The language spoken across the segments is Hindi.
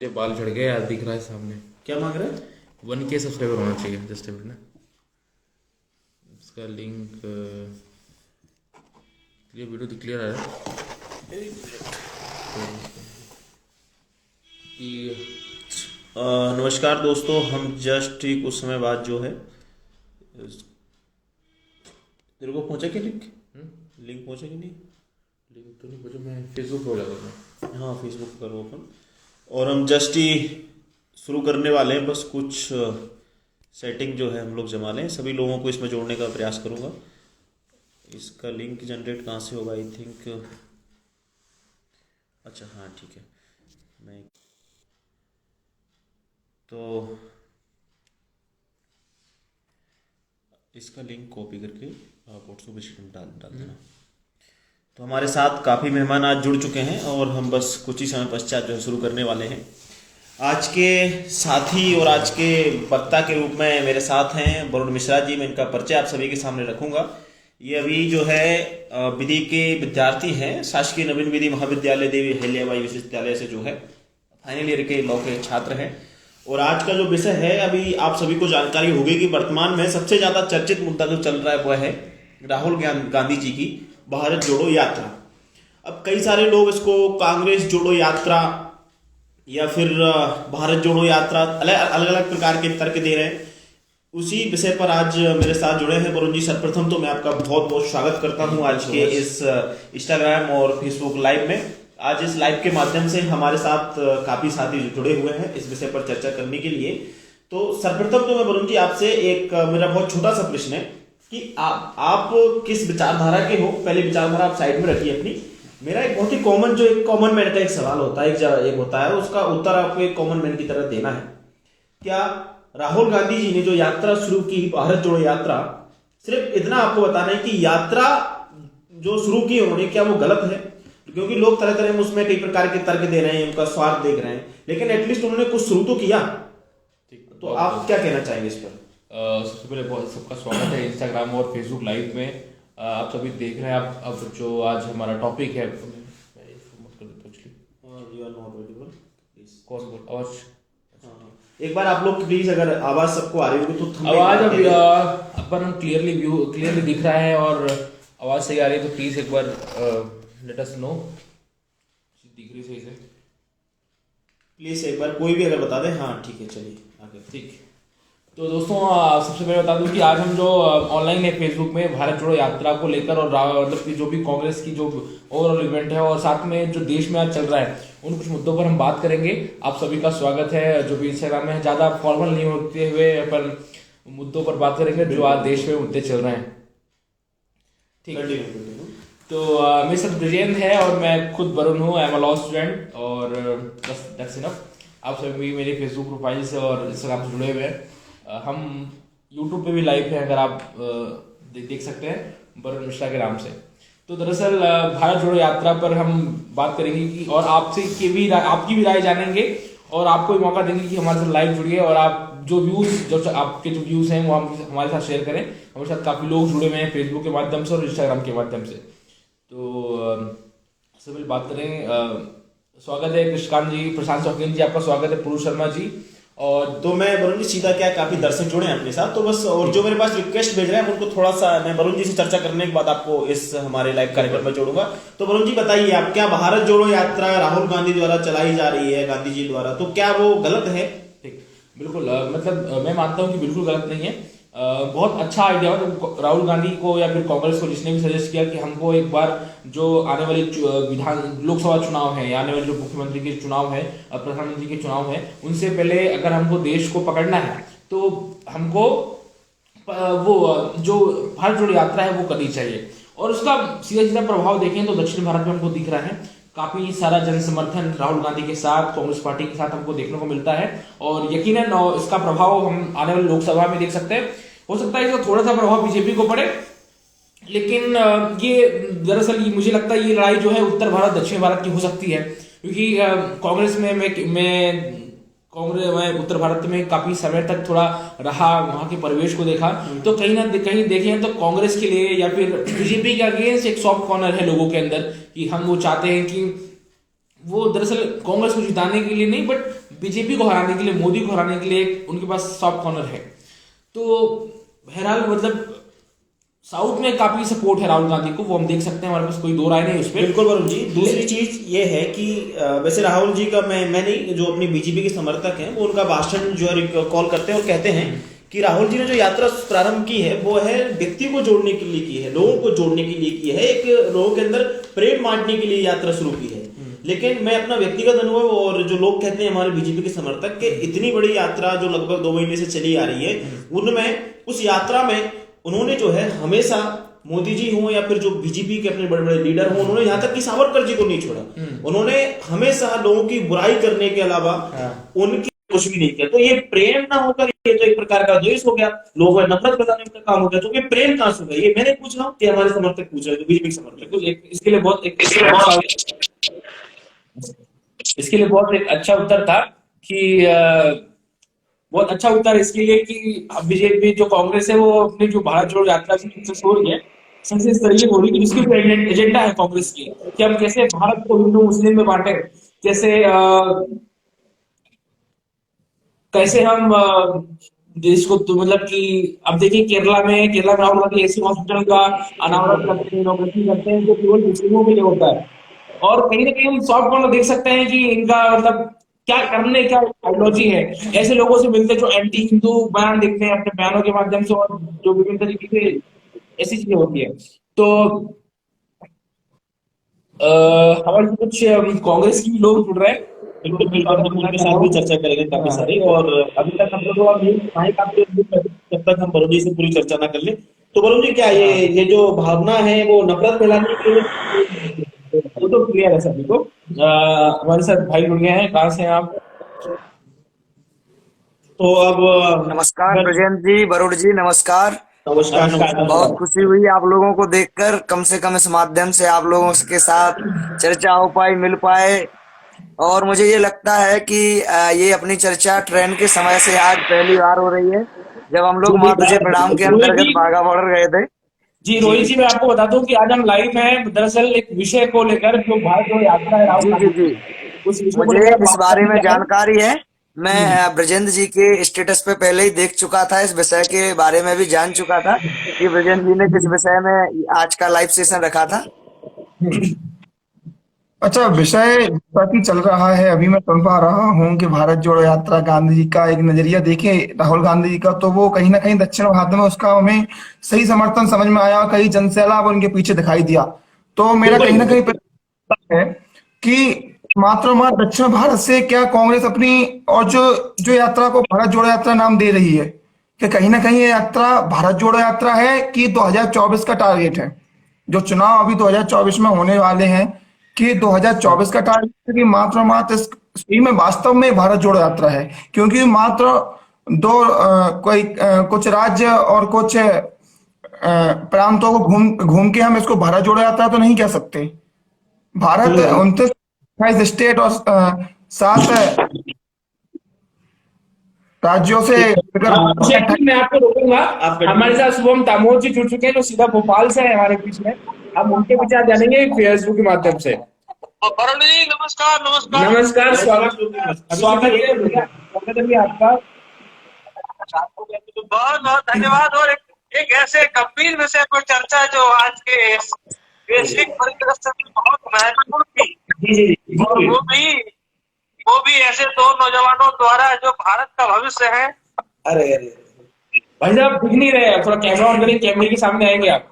ये बाल झड़ गए यार, दिख रहा है सामने। क्या मांग रहे हैं? 1K सब्सक्राइबर होना चाहिए जस्ट अ मिनट ना। इसका लिंक ये वीडियो तो क्लियर है कि नमस्कार दोस्तों, हम जस्ट ठीक उस समय बाद जो है तेरे को पहुंचा क्या लिंक पहुंचा कि नहीं? लिंक तो नहीं पहुंचा, मैं फेसबुक पे लगा। हाँ, फेसबुक करो ओपन। और हम जस्ट ही शुरू करने वाले हैं, बस कुछ सेटिंग जो है हम लोग जमा लें। सभी लोगों को इसमें जोड़ने का प्रयास करूँगा। इसका लिंक जनरेट कहाँ से होगा? आई थिंक अच्छा हाँ ठीक है। मैं तो इसका लिंक कॉपी करके व्हाट्सएप स्टेटस में डाल देना। तो हमारे साथ काफ़ी मेहमान आज जुड़ चुके हैं और हम बस कुछ ही समय पश्चात जो है शुरू करने वाले हैं। आज के साथी और आज के वक्ता के रूप में मेरे साथ हैं वरुण मिश्रा जी। मैं इनका परिचय आप सभी के सामने रखूंगा। ये अभी जो है विधि के विद्यार्थी हैं, शासकीय नवीन विधि महाविद्यालय देवी अहिल्याबाई विश्वविद्यालय से जो है फाइनल ईयर के लॉ के छात्र हैं। और आज का जो विषय है, अभी आप सभी को जानकारी होगी कि वर्तमान में सबसे ज्यादा चर्चित मुद्दा जो चल रहा है वह है राहुल गांधी जी की भारत जोड़ो यात्रा। अब कई सारे लोग इसको कांग्रेस जोड़ो यात्रा या फिर भारत जोड़ो यात्रा अलग अलग प्रकार के तर्क दे रहे हैं। उसी विषय पर आज मेरे साथ जुड़े हैं वरुण जी। सर्वप्रथम तो मैं आपका बहुत बहुत स्वागत करता हूं आज के इस इंस्टाग्राम और फेसबुक लाइव में। आज इस लाइव के माध्यम से हमारे साथ काफी साथी जुड़े हुए हैं इस विषय पर चर्चा करने के लिए। तो सर्वप्रथम तो मैं वरुण जी आपसे एक मेरा बहुत छोटा सा प्रश्न है कि आप किस विचारधारा के हो? पहले विचारधारा आप साइड में रखिए अपनी। मेरा एक बहुत ही कॉमन मैन का एक सवाल होता है, एक होता है, उसका उत्तर आपको एक कॉमन मैन की तरह देना है। क्या राहुल गांधी जी ने जो यात्रा शुरू की, भारत जोड़ो यात्रा, सिर्फ इतना आपको बताना है कि यात्रा जो शुरू की उन्होंने, क्या वो गलत है? क्योंकि लोग तरह तरह उसमें कई प्रकार के तर्क दे रहे हैं, उनका स्वार्थ देख रहे हैं, लेकिन एटलीस्ट उन्होंने कुछ शुरू तो किया। तो आप क्या कहना चाहेंगे इस पर? सबसे पहले बहुत सबका स्वागत है इंस्टाग्राम और फेसबुक लाइव में। आप सभी देख रहे हैं। अब जो आज हमारा टॉपिक है, एक बार आप लोग प्लीज, अगर आवाज सबको आ रही होगी तो आवाज अपन क्लियरली दिख रहा है और आवाज सही आ रही है तो प्लीज एक बार लेट अस नो। दिख रही सही से? प्लीज एक बार कोई भी अगर बता दे। हाँ ठीक है, चलिए आगे। ठीक। तो दोस्तों सबसे पहले बता दूं कि आज हम जो ऑनलाइन है फेसबुक में भारत जोड़ो यात्रा को लेकर और मतलब कि जो भी कांग्रेस की जो ओवरऑल इवेंट है और साथ में जो देश में आज चल रहा है उन कुछ मुद्दों पर हम बात करेंगे। आप सभी का स्वागत है। जो भी इंस्टाग्राम में ज़्यादा फॉर्मल नहीं होते हुए अपन मुद्दों पर बात करेंगे जो आज देश में मुद्दे चल रहे हैं। ठीक है। तो मेरे साथ ब्रिजेंद्र है और मैं खुद वरुण हूँ। I am a law student और बस दैट्स इनफ। आप सभी मेरे फेसबुक प्रोफाइल से और इंस्टाग्राम से जुड़े हुए हैं। हम यूट्यूब पे भी लाइव हैं, अगर आप देख सकते हैं वरुण मिश्रा के नाम से। तो दरअसल भारत जोड़ो यात्रा पर हम बात करेंगे कि और आपकी भी राय जानेंगे और आपको भी मौका देंगे कि हमारे साथ लाइव जुड़िए और आप जो आपके जो व्यूज हैं वो हमारे साथ शेयर करें। हमारे साथ काफी लोग जुड़े हुए हैं फेसबुक के माध्यम से और इंस्टाग्राम के माध्यम से। तो सबसे बात करें, स्वागत है कृष्णकांत जी, प्रशांत शौकीन जी, आपका स्वागत है, पुरुष शर्मा जी। और तो मैं वरुण जी सीधा क्या, काफी दर्शक जुड़े हैं अपने साथ, तो बस और जो मेरे पास रिक्वेस्ट भेज रहे हैं उनको थोड़ा सा मैं वरुण जी से चर्चा करने के बाद आपको इस हमारे लाइव कार्यक्रम में जोड़ूंगा। तो वरुण जी बताइए, आप क्या भारत जोड़ो यात्रा राहुल गांधी द्वारा चलाई जा रही है, गांधी जी द्वारा, तो क्या वो गलत है? ठीक, बिल्कुल मतलब मैं मानता हूँ कि बिल्कुल गलत नहीं है। बहुत अच्छा आइडिया है राहुल गांधी को या फिर कांग्रेस को, जिसने भी सजेस्ट किया कि हमको एक बार जो आने वाली लोकसभा चुनाव है या आने वाले जो मुख्यमंत्री के चुनाव है और प्रधानमंत्री के चुनाव है, उनसे पहले अगर हमको देश को पकड़ना है तो हमको वो जो भारत जोड़ो यात्रा है वो करनी चाहिए। और उसका सीधा सीधा प्रभाव देखें तो दक्षिण भारत में हमको दिख रहा है, काफी सारा जन समर्थन राहुल गांधी के साथ, कांग्रेस पार्टी के साथ हमको देखने को मिलता है। और यकीनन इसका प्रभाव हम आने वाली लोकसभा में देख सकते हैं। हो सकता है इसका थोड़ा सा प्रभाव बीजेपी को पड़े, लेकिन ये दरअसल मुझे लगता है ये लड़ाई जो है उत्तर भारत दक्षिण भारत की हो सकती है, क्योंकि कांग्रेस में मैं उत्तर भारत में काफी समय तक थोड़ा रहा, वहां के परिवेश को देखा, तो कहीं ना कहीं देखें तो कांग्रेस के लिए या फिर बीजेपी के अगेंस्ट एक सॉफ्ट कॉर्नर है लोगों के अंदर कि हम वो चाहते हैं कि वो दरअसल कांग्रेस को जिताने के लिए नहीं बट बीजेपी को हराने के लिए, मोदी को हराने के लिए उनके पास सॉफ्ट कॉर्नर है। तो बहरहाल मतलब साउथ में काफी सपोर्ट है राहुल गांधी को, वो हम देख सकते हैं, हमारे पास कोई दो राय नहीं उस पर। बिल्कुल वरुण जी, दूसरी चीज ये है कि वैसे राहुल जी का मैं नहीं, जो अपनी बीजेपी के समर्थक हैं वो उनका भाषण जो है कॉल करते हैं और कहते हैं कि राहुल जी ने जो यात्रा प्रारंभ की है वो है व्यक्ति को जोड़ने के लिए की है, लोगों को जोड़ने के लिए की है, एक लोगों के अंदर प्रेम बांटने के लिए यात्रा शुरू की है। लेकिन मैं अपना व्यक्तिगत अनुभव और जो लोग कहते हैं हमारे बीजेपी के समर्थक के, इतनी बड़ी यात्रा जो लगभग 2 महीने से चली आ रही है, उनमें उस यात्रा में उन्होंने जो है हमेशा मोदी जी हो या फिर जो बीजेपी के अपने बड़े बड़े लीडर हो, उन्होंने यहाँ तक कि सावरकर जी को नहीं छोड़ा, उन्होंने हमेशा लोगों की बुराई करने के अलावा उनकी कुछ भी नहीं किया। तो ये प्रेम ना होकर ये तो एक प्रकार का द्वेष हो गया, लोगों में नफरत फैलाने का काम हो गया। तो ये प्रेम कहां से होगा, ये मैंने पूछ रहा हूँ कि हमारे समर्थक पूछ रहे हैं, बीजेपी समर्थक। इसके लिए बहुत एक अच्छा उत्तर था कि बहुत अच्छा उत्तर इसके लिए कि अब बीजेपी जो कांग्रेस है वो अपनी जो भारत जोड़ो यात्रा की सक्सेस हो रही है, सबसे इस तरीके हो रही है कि जिसकी एजेंडा है कांग्रेस की कि हम कैसे भारत को हिंदू मुस्लिम में बांटे, कैसे हम देश को, तो मतलब कि अब देखिए केरला में राहुल गांधी ऐसी हॉस्पिटल का अनावरण करते हैं, इनॉग्रेशन करते हैं जो केवल मुस्लिमों के लिए होता है। और कहीं ना कहीं हम सॉफ्ट कॉर्नर देख सकते हैं कि इनका मतलब क्या आइडियोलॉजी है। ऐसे लोगों से मिलते जो एंटी हिंदू बयान देखते हैं अपने बयानों के माध्यम से, और जो विभिन्न तरीके से ऐसी चीजें होती है। तो हमारे कुछ कांग्रेस की लोग जुड़ रहे हैं, बिल्कुल बिल्कुल, हम उनके साथ भी चर्चा करेंगे काफी सारी। और अभी तक हम लोग जब तक हम वरुण जी से पूरी चर्चा ना कर ले, तो वरुण जी क्या ये जो भावना है वो नफरत फैलाने के लिए, वो तो क्लियर है सभी को। हमारे साथ भाई जुड़ गए हैं, कहाँ से आप? तो अब नमस्कार ब्रजेंद्र जी, वरुण जी नमस्कार। नमस्कार। बहुत खुशी हुई आप लोगों को देखकर, कम से कम इस माध्यम से आप लोगों के साथ चर्चा हो पाई, मिल पाए। और मुझे ये लगता है कि ये अपनी चर्चा ट्रेन के समय से आज पहली बार हो रही है, जब हम लोग माँ तुझे प्रणाम के अंतर्गत बाघा बॉर्डर गए थे। जी रोहित जी, मैं आपको बता दूं कि आज हम लाइव हैं दरअसल एक विषय को लेकर, जो भारत जोड़ो यात्रा है राहुल जी जी गांधी, जी, उस विषय को मुझे लेकर इस बात बारे में करने जा रहे हैं। जानकारी है। मैं ब्रजेंद्र जी के स्टेटस पे पहले ही देख चुका था, इस विषय के बारे में भी जान चुका था कि ब्रजेंद्र जी ने किस विषय में आज का लाइव सेशन रखा था। अच्छा, विषय काफी चल रहा है। अभी मैं सुन पा रहा हूँ कि भारत जोड़ो यात्रा, गांधी जी का एक नजरिया देखे राहुल गांधी जी का, तो वो कहीं ना कहीं दक्षिण भारत में उसका हमें सही समर्थन समझ में आया, कई जनसैलाब उनके पीछे दिखाई दिया। तो मेरा कहीं ना कहीं प्रश्न है कि मात्र दक्षिण भारत से क्या कांग्रेस अपनी, और जो जो यात्रा को भारत जोड़ो यात्रा नाम दे रही है, कि कहीं ना कहीं ये यात्रा भारत जोड़ो यात्रा है कि 2024 का टारगेट है, जो चुनाव अभी 2024 में होने वाले हैं, कि 2024 का टारगेट, कि मात्र सही में वास्तव में भारत जोड़ो यात्रा है? क्योंकि मात्र कुछ राज्य और कुछ प्रांतों को घूम के हम इसको भारत जोड़ो यात्रा तो नहीं कह सकते। भारत 29 स्टेट और 7 राज्यों से मैं आपको रोकूंगा। हमारे साथ शुभम तामोद जी जुड़ चुके हैं, जो सीधा भोपाल से है हमारे बीच में। हम उनके विचार जानेंगे फेसबुक के माध्यम से। वरुण जी नमस्कार। नमस्कार, स्वागत है आपका। बहुत बहुत धन्यवाद। और एक ऐसे गंभीर विषय पर चर्चा जो आज के वैश्विक परिदृश्य में बहुत महत्वपूर्ण थी, वो भी ऐसे 2 नौजवानों द्वारा जो भारत का भविष्य है। अरे भाई साहब दिख नहीं रहे, थोड़ा कैमरा ऑन करें, कैमरे के सामने आएंगे आप?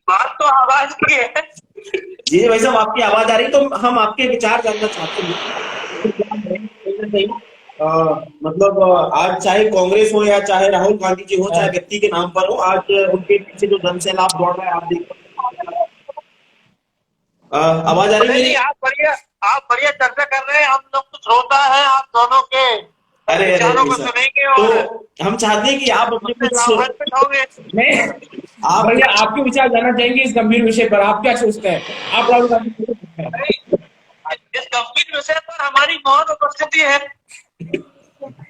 बात तो आवाज की है। जी भाई साहब, आपकी आवाज आ रही, तो हम आपके विचार जानना चाहते हैं। मतलब आज चाहे कांग्रेस हो या चाहे राहुल गांधी जी हो, चाहे व्यक्ति के नाम पर हो, आज उनके पीछे जो जनसैलाब दौड़ रहा है, आप देख आवाज आ रही है? आप बढ़िया चर्चा कर रहे हैं, हम लोग तो श्रोता है आप दोनों के विचारों को सुनेंगे। और तो हम चाहते हैं कि आप अपने आप भैया आपके विचार जानना चाहेंगे इस गंभीर विषय पर, आप क्या सोचते हैं? आप राहुल गांधी इस गंभीर विषय पर हमारी मौन उपस्थिति है।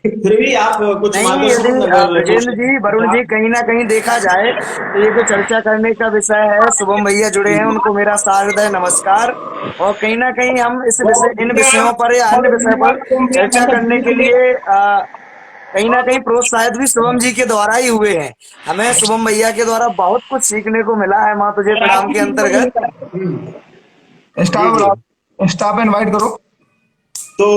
फिर भी आप कुछ नहीं, मार्गदर्शन यदि अगर ब्रजेंद्र जी, वरुण जी, कहीं ना कहीं देखा जाए तो ये जो चर्चा करने का विषय है, शुभम भैया जुड़े हैं, उनको मेरा सादर नमस्कार। और कहीं ना कहीं हम इस विषय, इन विषयों पर या अन्य विषय पर चर्चा करने के लिए कहीं ना कहीं प्रोत्साहित भी शुभम जी के द्वारा ही हुए हैं। हमें शुभम भैया के द्वारा बहुत कुछ सीखने को मिला है माँ तुझे प्रणाम के अंतर्गत। जी। स्टाफ स्टाफ इनवाइट करो। तो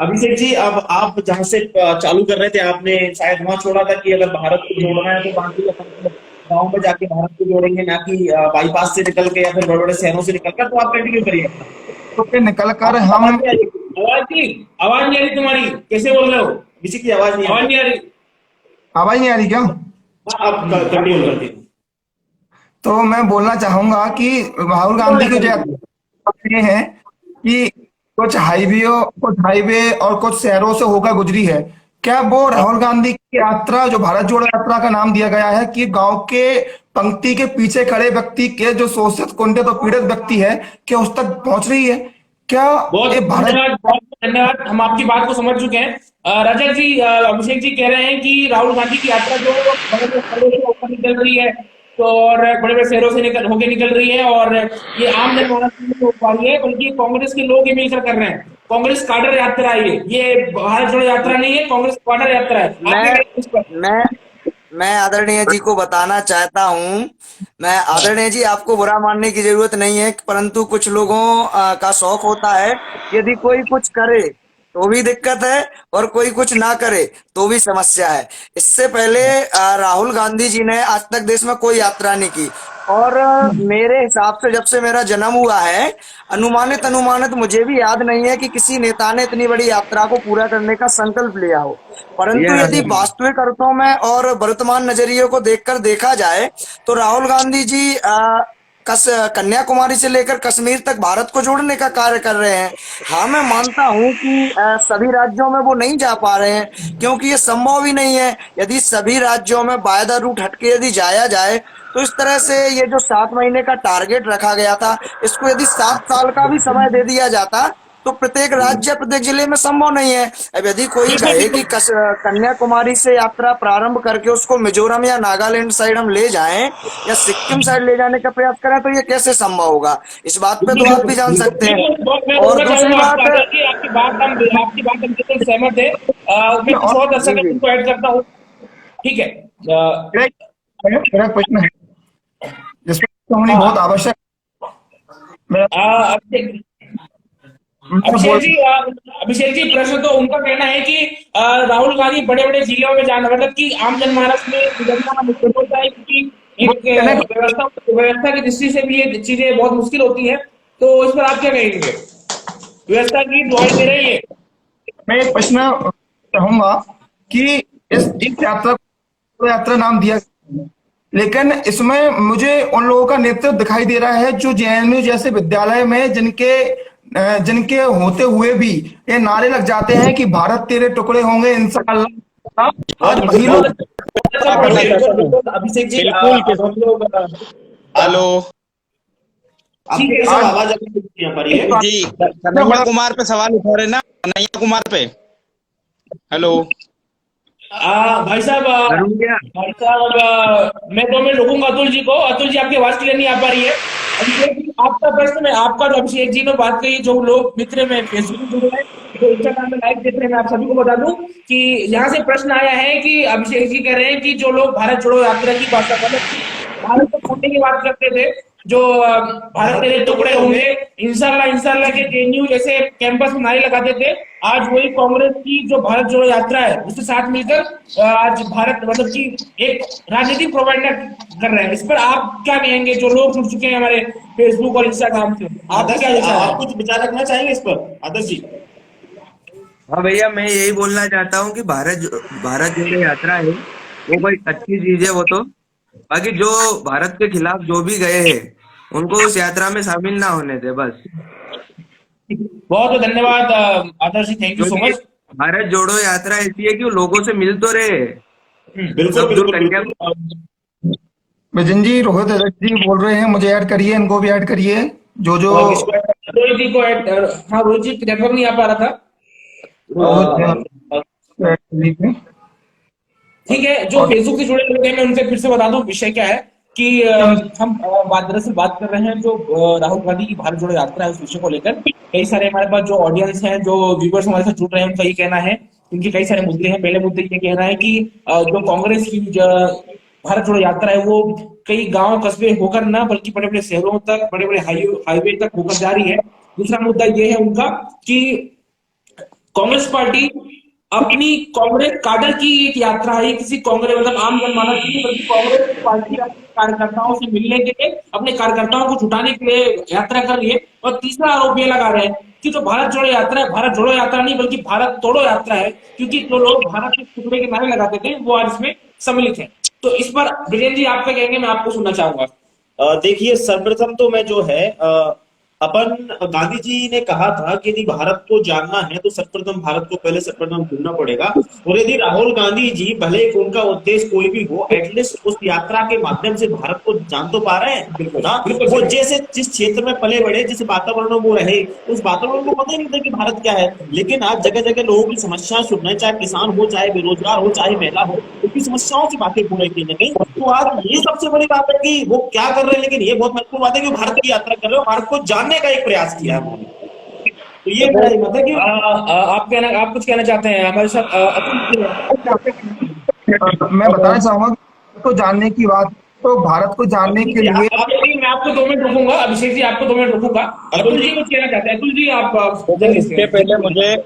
अभिषेक जी, अब आप जहां से चालू कर रहे थे, आपने शायद वहां छोड़ा था कि अगर भारत को जोड़ना है तो बाकी गाँव में जाके भारत को जोड़ेंगे, ना कि बाईपास से निकल के या फिर बड़े बड़े शहरों से निकल कर। तो आप कंटिन्यू करिए। तो निकल कर आपकी हम आवाज नहीं आ रही तुम्हारी, कैसे बोल रहे हो? किसी की आवाज नहीं आवाज नहीं आ रही। आवाज नहीं आ रही क्या? आप कंटिन्यू कर दीजिए। तो मैं बोलना चाहूंगा कि राहुल गांधी के जो ये है कि कुछ हाईवे और कुछ शहरों से होकर गुजरी है। क्या वो राहुल गांधी की यात्रा, जो भारत जोड़ो यात्रा का नाम दिया गया है, कि गांव के पंक्ति के पीछे खड़े व्यक्ति के जो शोषित, कुंठित और पीड़ित व्यक्ति है, क्या उस तक पहुंच रही है? क्या बहुत ये भारत धन्यवाद, बहुत धन्यवाद। हम आपकी बात को समझ चुके हैं। रजत जी, अभिषेक जी कह रहे हैं कि राहुल गांधी की यात्रा जो बड़े बड़े शहरों से होकर निकल रही है, तो और बड़े बड़े शहरों से होकर निकल रही है, और ये आम जनमानस नहीं हो पा रही है, बल्कि कांग्रेस के लोग ही मिलकर कर रहे हैं। कांग्रेस काडर यात्रा है ये भारत जोड़ो यात्रा नहीं है, कांग्रेस काडर यात्रा है। आप क्या मैं कहेंगे इस पर? मैं आदरणीय जी को बताना चाहता हूं, मैं आदरणीय जी, आपको बुरा मानने की जरूरत नहीं है, परंतु कुछ लोगों का शौक होता है, यदि कोई कुछ करे तो भी दिक्कत है और कोई कुछ ना करे तो भी समस्या है। इससे पहले राहुल गांधी जी ने आज तक देश में कोई यात्रा नहीं की, और मेरे हिसाब से जब से मेरा जन्म हुआ है, अनुमानित मुझे भी याद नहीं है कि किसी नेता ने इतनी बड़ी यात्रा को पूरा करने का संकल्प लिया हो। परंतु यदि वास्तविक अर्थों में और वर्तमान नजरिए को देखकर देखा जाए तो राहुल गांधी जी कन्याकुमारी से लेकर कश्मीर तक भारत को जोड़ने का कार्य कर रहे हैं। हाँ, मैं मानता हूं कि सभी राज्यों में वो नहीं जा पा रहे हैं, क्योंकि ये संभव ही नहीं है। यदि सभी राज्यों में बायदा रूट हटके यदि जाया जाए तो इस तरह से ये जो 7 महीने का टारगेट रखा गया था, इसको यदि 7 साल का भी समय दे दिया जाता तो प्रत्येक राज्य, प्रत्येक जिले में संभव नहीं है। अब यदि कोई कहे कि कन्याकुमारी से यात्रा प्रारंभ करके उसको मिजोरम या नागालैंड साइड हम ले जाएं या सिक्किम साइड ले जाने का प्रयास करें, तो ये कैसे संभव होगा? इस बात पे तो आप भी जान सकते हैं। और दूसरी बात, आपकी बात हम बिल्कुल सहमत है। मैं कुछ और दर्शक इनको ऐड करता हूँ, ठीक है? मेरा प्रश्न है जिसमें होनी बहुत आवश्यक। अभिषेक जी, प्रश्न तो उनका कहना है कि राहुल गांधी बड़े बड़े जिलों में जाना, मतलब कि आम जनमानस में गुजरना मुश्किल होता है, क्योंकि एक व्यवस्था की दृष्टि से भी ये चीजें बहुत मुश्किल होती है। तो इस पर आप क्या कहेंगे? व्यवस्था की दुहाई दे रही है। मैं एक प्रश्न चाहूंगा कि इस यात्रा नाम दिया, लेकिन इसमें मुझे उन लोगों का नेतृत्व दिखाई दे रहा है जो जेएनयू जैसे विद्यालय में जिनके होते हुए भी ये नारे लग जाते हैं कि भारत तेरे टुकड़े होंगे इंशाअल्लाह। आज वही लोग। अभिषेक जी, हेलो आपकी आवाज यहाँ पर ही है जी, कन्हैया कुमार पे सवाल उठा रहे ना, कन्हैया कुमार पे। हेलो भाई साहब, मैं 2 मिनट रुकूंगा अतुल जी को। अतुल जी, आपकी आवाज क्लियर नहीं आ पा रही है। अभिषेक जी, आपका प्रश्न में आपका जो अभिषेक जी ने बात कही, जो लोग मित्र में फेसबुक पे जुड़े हैं, जो इंस्टाग्राम में लाइव देख रहे हैं, मैं आप सभी को बता दूं कि यहाँ से प्रश्न आया है कि अभिषेक जी कह रहे हैं कि जो लोग भारत जोड़ो यात्रा की बात कर रहे हैं, भारत को छोड़ने की बात करते थे, जो भारत तेरे टुकड़े होंगे इंशाल्लाह के जेएनयू जैसे कैंपस में नारे लगाते थे, आज वही कांग्रेस की जो भारत जोड़ो यात्रा है उसके साथ मिलकर आज भारत, मतलब कि एक राजनीतिक प्रोपेगेंडा कर रहे हैं। इस पर आप क्या कहेंगे, जो लोग जुड़ चुके हैं हमारे फेसबुक और इंस्टाग्राम से? आप क्या आप कुछ विचार रखना चाहेंगे इस पर, आदर्श जी? हाँ भैया, मैं यही बोलना चाहता हूँ कि भारत जोड़ो यात्रा है वो कोई अच्छी चीज है। वो तो बाकी जो भारत के खिलाफ जो भी गए हैं उनको उस यात्रा में शामिल ना होने दे, बस। बहुत धन्यवाद Adarsh ji, thank you so much. Bharat Jodo Yatra ऐसी है कि वो लोगों से मिल तो रहे। बिल्कुल। भजन जी, रोहित जी बोल रहे हैं, मुझे ऐड करिए, इनको भी ऐड करिए। जो रोहित जी को ऐड, हाँ रोहित जी नेटवर्क नहीं आ पा रहा था। ठीक है, जो फेसबुक से जुड़े लोग हैं मैं उनसे फिर से बता दूं विषय क्या है कि हम दरअसल बात कर रहे हैं जो राहुल गांधी की भारत जोड़ो यात्रा है उस विषय को लेकर। कई सारे हमारे पास जो ऑडियंस हैं, जो व्यूवर्स हमारे साथ जुड़ रहे हैं, उनका ये कहना है, उनके कई सारे मुद्दे हैं। पहले मुद्दे ये कहना है कि जो कांग्रेस की भारत जोड़ो यात्रा है वो कई गांव कस्बे होकर ना बल्कि बड़े बड़े शहरों तक, बड़े बड़े हाईवे तक होकर जा रही है। दूसरा मुद्दा ये है उनका कि कांग्रेस पार्टी अपनी कांग्रेस काडर की एक यात्रा है, किसी कांग्रेस मतलब आम जनमानस की, बल्कि कांग्रेस पार्टी अपने कार्यकर्ताओं से मिलने के लिए, अपने कार्यकर्ताओं को जुटाने के लिए यात्रा कर रही है। और तीसरा आरोप ये लगा रहे हैं कि जो भारत जोड़ो यात्रा है, भारत जोड़ो यात्रा नहीं बल्कि भारत तोड़ो यात्रा है, क्योंकि जो लोग भारत के टुकड़े के नारे लगाते थे वो आज इसमें सम्मिलित है। तो इस पर ब्रिजेश जी आप क्या कहेंगे, मैं आपको सुनना चाहूंगा। देखिए, सर्वप्रथम तो मैं जो है अपन गांधी जी ने कहा था कि यदि भारत को जानना है तो सर्वप्रथम भारत को पहले सर्वप्रथम ढूंढना पड़ेगा। और यदि राहुल गांधी जी भले ही उनका उद्देश्य कोई भी हो, एटलीस्ट उस यात्रा के माध्यम से भारत को जान तो पा रहे हैं ना। वो जैसे जिस क्षेत्र में पले बड़े, जिस वातावरण में वो रहे, उस वातावरण को पता ही नहीं था कि भारत क्या है। लेकिन आज जगह जगह लोगों की समस्याएं सुन रहे हैं, चाहे किसान हो, चाहे बेरोजगार हो, चाहे महिला हो, उनकी समस्याओं से वाकिफ हो रही कहीं ना कहीं। तो आज ये सबसे बड़ी बात है कि वो क्या कर रहे हैं, लेकिन ये बहुत महत्वपूर्ण बात है कि वो भारत की यात्रा कर रहे हो, भारत को जानने का एक प्रयास किया है उन्होंने। तो ये मेरा मत है कि आप कुछ कहना चाहते हैं हमारे साथ मैं बताना चाहूंगा तो जानने की बात, तो भारत को जानने के लिए मैं आपको 2 मिनट रुकूंगा, अभिषेक जी आपको 2 मिनट रुकूंगा। अतुल जी कुछ कहना चाहते हैं। अतुल जी आप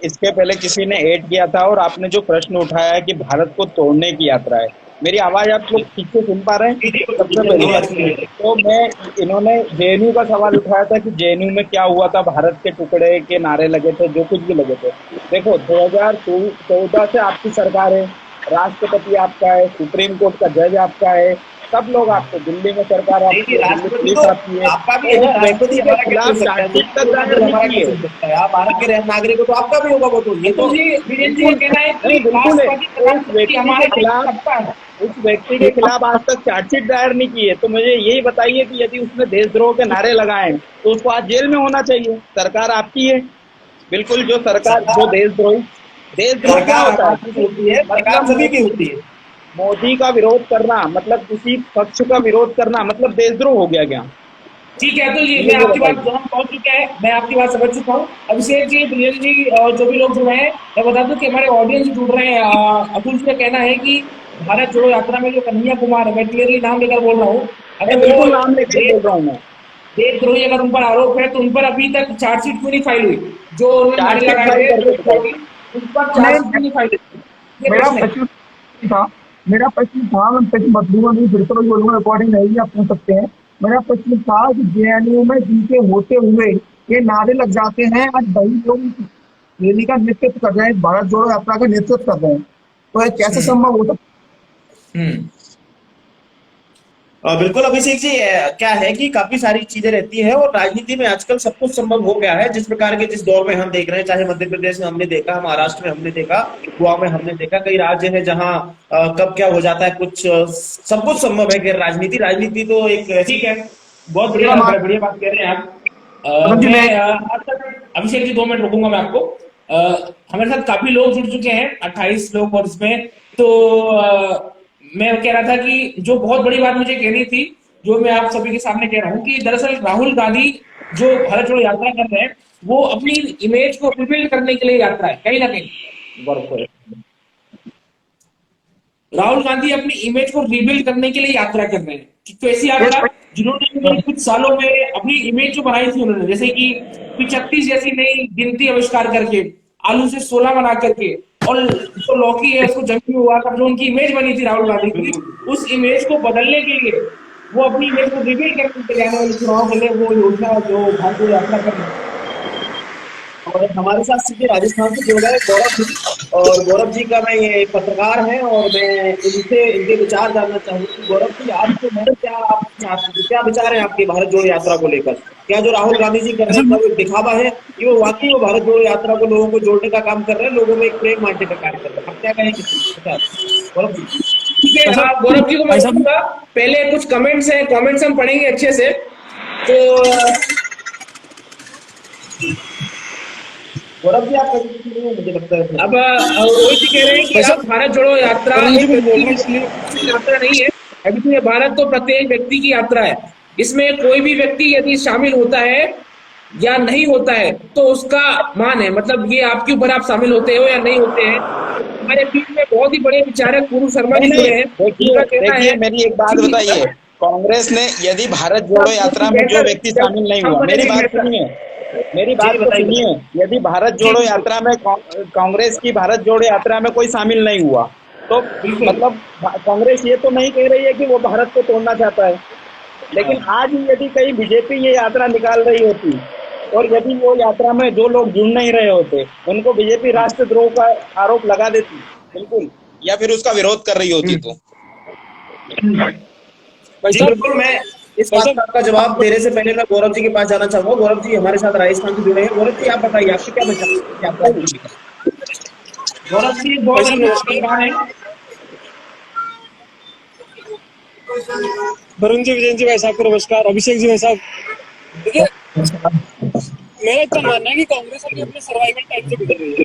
इसके पहले किसी ने ऐड किया था और आपने जो प्रश्न उठाया है कि भारत को तोड़ने की यात्रा है, मेरी आवाज आप लोग ठीक से सुन पा रहे हैं? सबसे पहले तो इन्होंने जेएनयू का सवाल उठाया था कि जेएनयू में क्या हुआ था, भारत के टुकड़े के नारे लगे थे, जो कुछ भी लगे थे। देखो, 2014 से आपकी सरकार है, राष्ट्रपति आपका है, सुप्रीम कोर्ट का जज आपका है, सब लोग आपको, दिल्ली में सरकार आपकी है, दिल्ली पुलिस आपकी है। आप भारत के नागरिक हो तो आपका भी होगा वो। तो ये तो उस व्यक्ति के खिलाफ आज तक चार्जशीट दायर नहीं की है। तो मुझे यही बताइए कि यदि उसने देशद्रोह के नारे लगाए तो उसको आज जेल में होना चाहिए। सरकार आपकी है, बिल्कुल। जो सरकार, जो देशद्रोह क्या होता है, सरकार सभी की होती है। मोदी का विरोध करना मतलब किसी पक्ष का विरोध करना मतलब देशद्रोह हो गया क्या? ठीक है, तो ये मैं आपकी बात पहुंच चुका है, मैं आपकी बात समझ चुका हूँ। अभिषेक जी, ब्रिजेश जी और जो भी लोग जुड़े हैं, मैं बता दूं कि हमारे ऑडियंस जुड़ रहे हैं। अतुल जी का कहना है कि भारत जोड़ो यात्रा में जो कन्हैया कुमार है, मैं क्लियरली नाम लेकर बोल रहा हूँ, अगर बिल्कुल नाम लेकर बोल रहा हूँ मैं, देशद्रोही अगर उन पर आरोप है तो उन पर अभी तक चार्जशीट क्यों नहीं फाइल हुई? जो उन पर चार्जशीट क्यों नहीं फाइल हुई? मेरा प्रश्न था, मैं प्रश्न बदलूंगा नहीं, फिर तो बोलूंगा, रिकॉर्डिंग रहेगी, आप पूछ सकते हैं। मेरा प्रश्न था कि जेएनयू में जिनके होते हुए ये नारे लग जाते हैं, आज वही लोग रैली का नेतृत्व कर रहे हैं, भारत जोड़ो यात्रा का नेतृत्व कर रहे हैं, तो ये कैसे संभव हो सकता है? बिल्कुल अभिषेक जी, क्या है कि काफी सारी चीजें रहती है और राजनीति में आजकल सब कुछ संभव हो गया है। जिस प्रकार के जिस दौर में हम देख रहे हैं, चाहे मध्य प्रदेश में हमने देखा, महाराष्ट्र में हमने देखा, गोवा में हमने देखा, कई राज्य है जहां कब क्या हो जाता है, कुछ सब कुछ संभव है कि राजनीति तो एक, ठीक है, बहुत बढ़िया बात कह रहे हैं आप। मैं अभिषेक जी 2 मिनट रुकूंगा मैं आपको। हमारे साथ काफी लोग जुड़ चुके हैं, 28 लोग, और इसमें तो मैं कह रहा था कि जो बहुत बड़ी बात मुझे कहनी थी, जो मैं आप सभी के सामने कह रहा हूं कि दरअसल राहुल गांधी जो भारत जोड़ो यात्रा कर रहे हैं वो अपनी इमेज को रिबिल्ड करने के लिए यात्रा है, कहीं ना कहीं राहुल गांधी अपनी इमेज को रिबिल्ड करने के लिए यात्रा कर रहे हैं। तो ऐसी यात्रा जिन्होंने कुछ सालों में अपनी इमेज जो बनाई थी उन्होंने, जैसे कि 35 जैसी नई गिनती आविष्कार करके, आलू से 16 बना करके, और जो लौकी है उसको जमीन में हुआ कर, जो उनकी इमेज बनी थी राहुल गांधी की, उस इमेज को बदलने के लिए, वो अपनी इमेज को रिबिल्ड करने के लिए आने वाले चुनाव के लिए वो योजना जो भारत जोड़ो यात्रा कर रही है। और हमारे साथ सीधे राजस्थान से जुड़ गए गौरव जी, और गौरव जी का मैं ये पत्रकार है और मैं इनके विचार जानना चाहूंगा। गौरव जी, आपको क्या विचार है आपके भारत जोड़ो यात्रा को लेकर? क्या जो राहुल गांधी जी कर रहे हैं वो दिखावा है कि वो वाकई वो भारत जोड़ो यात्रा को लोगों को जोड़ने का काम कर रहे हैं, लोगों में एक प्रेम बांटने का कार्य कर रहे हैं? आप क्या कहेंगे गौरव जी? ठीक है, गौरव जी को मैं समझूंगा। पहले कुछ कमेंट्स हैं, कमेंट्स हम पढ़ेंगे अच्छे से। तो गौरव जी आप मुझे लगता है अब रोहित जी कह रहे हैं कि अब भारत जोड़ो यात्रा एक व्यक्ति की यात्रा नहीं है, अभी ये भारत तो प्रत्येक व्यक्ति की यात्रा है। इसमें कोई भी व्यक्ति यदि शामिल होता है या नहीं होता है तो उसका मान है, मतलब ये आपके ऊपर आप शामिल होते हो या नहीं होते हैं। हमारे बीच में बहुत ही बड़े विचारक पूर्व शर्मा जी जुड़े हैं, देखिए उनका कहना देखिए है मेरी एक बात कि बताइए, कांग्रेस ने यदि भारत जोड़ो यात्रा में जो व्यक्ति शामिल नहीं हुआ, मेरी बात सुनिए, मेरी बात तो सुनिए, यदि भारत जोड़ो यात्रा में कांग्रेस की भारत जोड़ो यात्रा में कोई शामिल नहीं हुआ तो मतलब कांग्रेस ये तो नहीं कह रही है कि वो भारत को तोड़ना चाहता है, लेकिन आज ही यदि कहीं बीजेपी ये यात्रा निकाल रही होती और यदि वो यात्रा में जो लोग जुड़ नहीं रहे होते उनको बीजेपी राष्ट्रद्रोह का आरोप लगा देती, बिल्कुल, या फिर उसका विरोध कर रही होती तो। जी बिल्कुल, मैं इस बात का आपका जवाब देने से पहले मैं गौरव जी के पास जाना चाहूंगा। गौरव जी हमारे साथ राजस्थान से जुड़े हैं। गौरव जी आप बताइए आपकी क्या विचार है? गौरव जी बहुत है। वरुण जी, विजय जी भाई साहब को नमस्कार। अभिषेक जी भाई साहब, देखिए मेरा इतना मानना है कि कांग्रेस अभी अपने सर्वाइवल टाइम से गुजर रही है।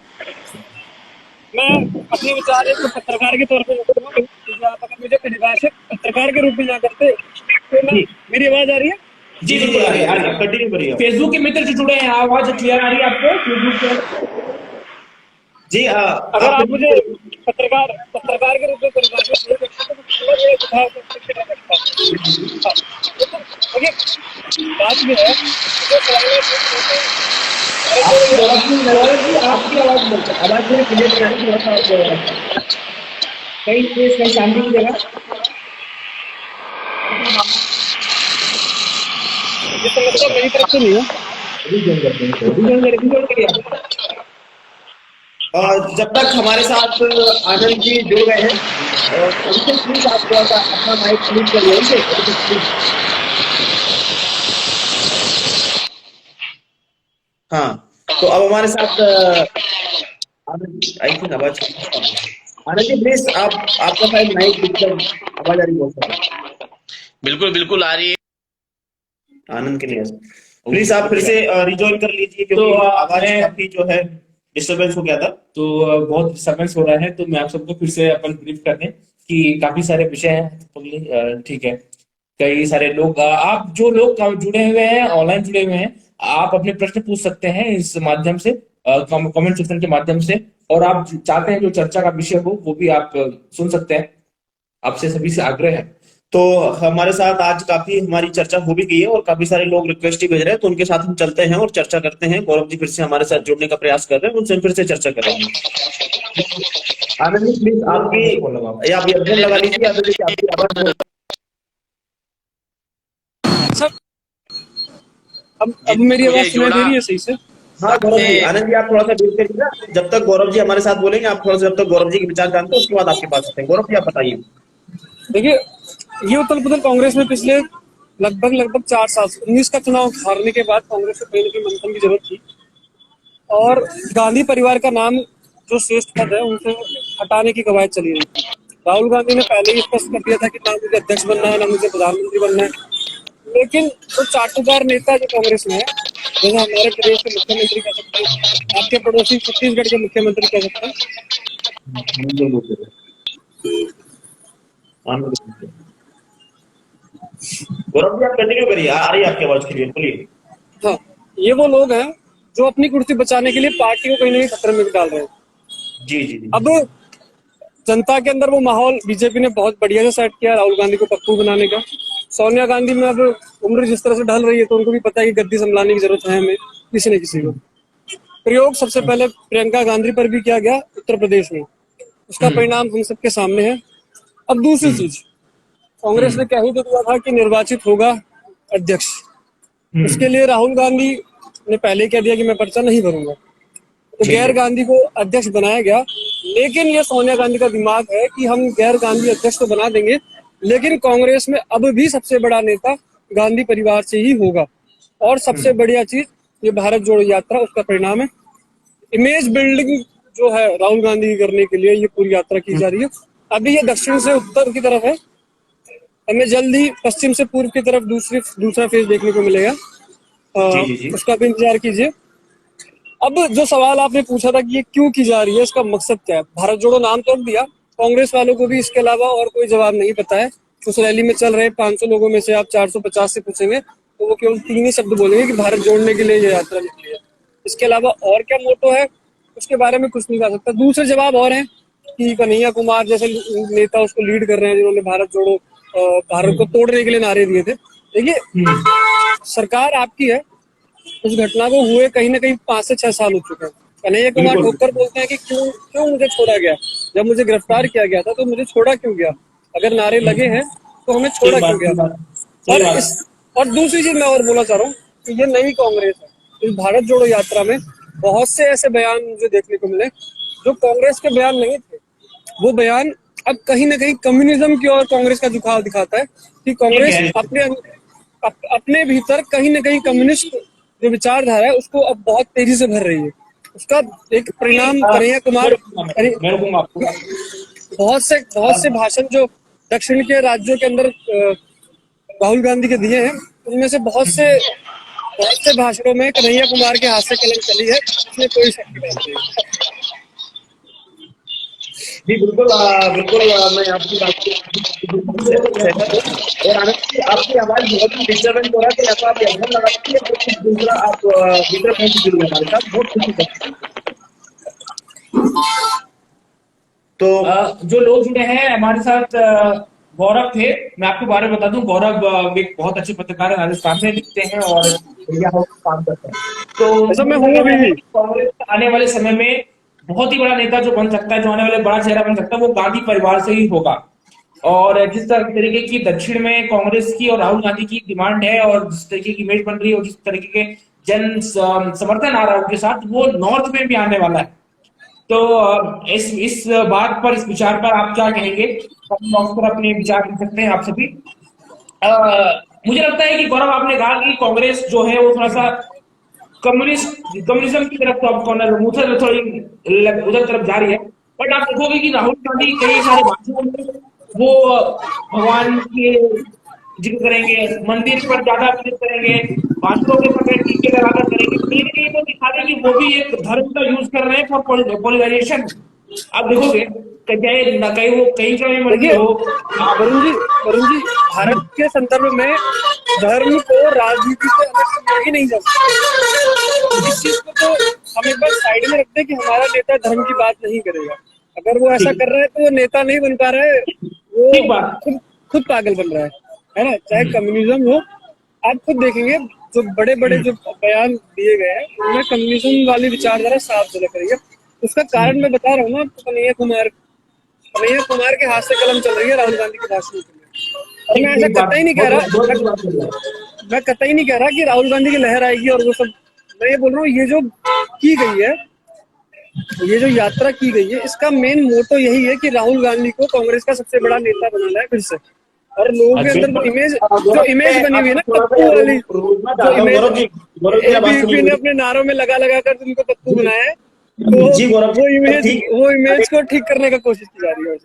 मैं अपने विचार एक पत्रकार के तौर पे रखूंगा, क्योंकि आप अगर मुझे परिभाषित पत्रकार के रूप में ना करते तो मैं, मेरी आवाज आ रही है? जी जी आ रही है, कंटिन्यू करिए। फेसबुक के मित्र जो जुड़े हैं, आवाज क्लियर आ रही है आपको फेसबुक पे? जी अगर आप मुझे पत्रकार के रूप में परिभाषित नहीं करते तो मैं ये सुझाव करके रखता हूं। देखिए बात ये है आपकी आवाज मेरे क्लियर नहीं आ रही, थोड़ा सा कहीं स्पेस, कहीं शांति की जगह। ये समस्या मेरी तरफ से नहीं है। जब तक हमारे साथ आनंद जी जुड़ गए हैं, प्लीज आप थोड़ा सा अपना माइक म्यूट कर लीजिए। हाँ, तो अब हमारे साथ आई थिंक आवाज आनंद जी प्लीज आपका शायद माइक आवाज आ रही है। बिल्कुल बिल्कुल आ रही है। आनंद के लिए प्लीज आप फिर से रिजॉइन कर लीजिए, क्योंकि आवाज काफी जो है डिस्टर्बेंस हो गया था। तो बहुत डिस्टर्बेंस हो रहा है, तो मैं आप सबको फिर से अपन ब्रीफ कर दें कि काफी सारे विषय हैं। ठीक है, कई सारे लोग, आप जो लोग जुड़े हुए हैं, ऑनलाइन जुड़े हुए हैं, आप अपने प्रश्न पूछ सकते हैं इस माध्यम से, कमेंट सेक्शन के माध्यम से, और आप चाहते हैं जो चर्चा का विषय हो वो भी आप सुन सकते हैं। आपसे सभी से आग्रह है। तो हमारे साथ आज काफी हमारी चर्चा हो भी गई है और काफी सारे लोग रिक्वेस्ट ही भेज रहे हैं, तो उनके साथ हम चलते हैं और चर्चा करते हैं। गौरव जी फिर से हमारे साथ जुड़ने का प्रयास कर रहे हैं, उनसे हम फिर से चर्चा करेंगे। आनंद जी प्लीज आपकी आप ईयरफोन लगा लीजिए, आपकी आवाज अब मेरी आवाज सुनाई दे रही है सही से? हाँ गौरव जी, आनंद जी आप थोड़ा सा वेट करिएगा, जब तक गौरव जी हमारे साथ बोलेंगे आप थोड़ा सा, जब तक गौरव जी के विचार जानते हैं उसके बाद आपके पास आते हैं। गौरव जी आप बताइए। देखिए ये उत्तर प्रदेश कांग्रेस में पिछले लगभग 4 साल 19 का चुनाव हारने के बाद कांग्रेस को कहीं न कहीं मंथन की जरूरत थी, और गांधी परिवार का नाम जो श्रेष्ठ पद है उनसे हटाने की कवायद चली रही थी। राहुल गांधी ने पहले ही स्पष्ट कर दिया था कि ना मुझे अध्यक्ष बनना है, ना मुझे प्रधानमंत्री बनना है, लेकिन जो चाटुकार नेता जो कांग्रेस में है, जैसे हमारे प्रदेश के मुख्यमंत्री कह सकते हैं, आपके पड़ोसी छत्तीसगढ़ के मुख्यमंत्री कह सकते हैं, गौरव जी आप कंटिन्यू करिए, आ रही है आपकी आवाज क्लियर, बोलिए। हाँ, ये वो लोग हैं जो अपनी कुर्सी बचाने के लिए पार्टी को कहीं ना कहीं खतरे में डाल रहे हैं। जी जी जी। अब जनता के अंदर वो माहौल बीजेपी ने बहुत बढ़िया से सेट किया राहुल गांधी को पप्पू बनाने का। सोनिया गांधी में अब उम्र जिस तरह से ढल रही है तो उनको भी पता है कि गद्दी संभालने की जरूरत है हमें, किसी न किसी को। प्रयोग सबसे पहले प्रियंका गांधी पर भी किया गया उत्तर प्रदेश में, उसका परिणाम हम सबके सामने है। अब दूसरी चीज, कांग्रेस ने कह ही तो दिया था कि निर्वाचित होगा अध्यक्ष, उसके लिए राहुल गांधी ने पहले कह दिया कि मैं पर्चा नहीं भरूंगा, तो गैर गांधी को अध्यक्ष बनाया गया। लेकिन ये सोनिया गांधी का दिमाग है कि हम गैर गांधी अध्यक्ष तो बना देंगे, लेकिन कांग्रेस में अब भी सबसे बड़ा नेता गांधी परिवार से ही होगा। और सबसे बढ़िया चीज ये भारत जोड़ो यात्रा उसका परिणाम है। इमेज बिल्डिंग जो है राहुल गांधी की करने के लिए ये पूरी यात्रा की जा रही है। अभी ये दक्षिण से उत्तर की तरफ है, हमें जल्दी पश्चिम से पूर्व की तरफ दूसरा फेज देखने को मिलेगा। जी जी जी। उसका भी इंतजार कीजिए। अब जो सवाल आपने पूछा था कि ये क्यों की जा रही है, इसका मकसद क्या है, भारत जोड़ो नाम तो दिया, कांग्रेस वालों को भी इसके अलावा और कोई जवाब नहीं पता है। उस रैली में चल रहे 500 लोगों में से आप 450 से पूछेंगे तो वो केवल 3 ही शब्द बोलेंगे कि भारत जोड़ने के लिए ये यात्रा निकली है। इसके अलावा और क्या मोटो है उसके बारे में कुछ नहीं कह सकता। दूसरे जवाब और हैं कि कन्हैया कुमार जैसे नेता उसको लीड कर रहे हैं, जिन्होंने भारत जोड़ो भारत को तोड़ने के लिए नारे दिए थे। देखिए, सरकार आपकी है, उस घटना को हुए कहीं ना कहीं 5 से 6 साल हो चुके हैं। कन्हैया कुमार ठोकर बोलते हैं कि क्यों मुझे छोड़ा गया, जब मुझे गिरफ्तार किया गया था तो मुझे छोड़ा क्यों गया, अगर नारे लगे हैं तो हमें छोड़ा क्यों गया। और दूसरी चीज मैं और बोलना चाह रहा हूँ कि ये नई कांग्रेस है। इस भारत जोड़ो यात्रा में बहुत से ऐसे बयान मुझे देखने को मिले जो कांग्रेस के बयान नहीं थे। वो बयान अब कहीं ना कहीं कम्युनिज्म की ओर कांग्रेस का झुकाव दिखाता है कि कांग्रेस अपने भीतर कहीं ना कहीं कम्युनिस्ट जो विचारधारा है उसको अब बहुत तेजी से भर रही है। उसका एक परिणाम कन्हैया कुमार बहुत से भाषण जो दक्षिण के राज्यों के अंदर राहुल गांधी के दिए हैं, उनमें से बहुत से भाषणों में कन्हैया कुमार के हाथ से कलम चली है, इसमें कोई शक नहीं है। जी बिल्कुल बिल्कुल, मैं आपकी बात से और आपकी आवाज बहुत ही डिस्टर्बेंस हो रहा है, तो ऐसा आप हेडफोन लगा लीजिए और कुछ दूसरा आप दूसरा फोन से जुड़िए हमारे साथ, बहुत खुशी है। तो जो लोग जुड़े हैं हमारे साथ, गौरव थे। मैं आपके बारे में बता दूं, गौरव एक बहुत अच्छे पत्रकार है, राजस्थान में लिखते हैं और मीडिया हाउस में काम करते हैं। तो मैं हूँ अभी कांग्रेस आने वाले समय में बहुत ही बड़ा नेता जो बन सकता है, जो आने वाले बड़ा चेहरा बन सकता है, वो गांधी परिवार से ही होगा। और जिस तरीके की दक्षिण में कांग्रेस की और राहुल गांधी की डिमांड है और जिस तरीके की इमेज बन रही है और जिस तरीके के जन समर्थन आ रहा है उनके साथ, वो नॉर्थ में भी आने वाला है। तो इस बात पर, इस विचार पर आप क्या कहेंगे? पर अपने विचार रख सकते हैं आप सभी। मुझे लगता है कि गौरव, आपने कहा कि कांग्रेस जो है वो थोड़ा सा कम्युनिज्म की तरफ थोड़ी उधर तरफ जा रही है। बट आप देखोगे कि राहुल गांधी कई सारे भाषणों में वो भगवान के जिक्र करेंगे, मंदिर पर ज्यादा विजिट करेंगे, भाषणों के समय टीके लगाकर करेंगे। कहीं ना कहीं वो दिखा रहे कि वो भी एक धर्म का यूज कर रहे हैं फॉर पोलराइजेशन। आप देखोगे कहीं वो कहीं का भी मंदिर हो। वरुण जी, भारत के संदर्भ में धर्म को राजनीति से अलग समझा ही नहीं जा सकता। इस चीज को तो हम एक बार साइड में रखते हैं कि हमारा नेता धर्म की बात नहीं करेगा। अगर वो ऐसा कर रहा है तो वो नेता नहीं बन पा रहा है, वो खुद पागल बन रहा है ना। चाहे कम्युनिज्म हो, आप खुद देखेंगे जो बड़े बड़े जो बयान दिए गए हैं उनमें कम्युनिज्म वाली विचारधारा साफ झलक रही है। उसका कारण मैं बता रहा हूँ ना, कन्हैया कुमार के हाथ से कलम चल रही है राहुल गांधी के भाषण के लिए। और मैं ऐसा कतई नहीं कह रहा कि राहुल गांधी की लहर आएगी और वो सब। मैं ये बोल रहा हूँ, ये जो की गई है, ये जो यात्रा की गई है, इसका मेन मोटो यही है कि राहुल गांधी को कांग्रेस का सबसे बड़ा नेता बनाना है फिर से। और लोगों के अंदर जो इमेज बनी हुई है ना पप्पू वाली, जो इमेज ABVP ने अपने नारों में लगा कर उनको पप्पू बनाया है, तो वो इमेज को ठीक करने का कोशिश की जा रही है।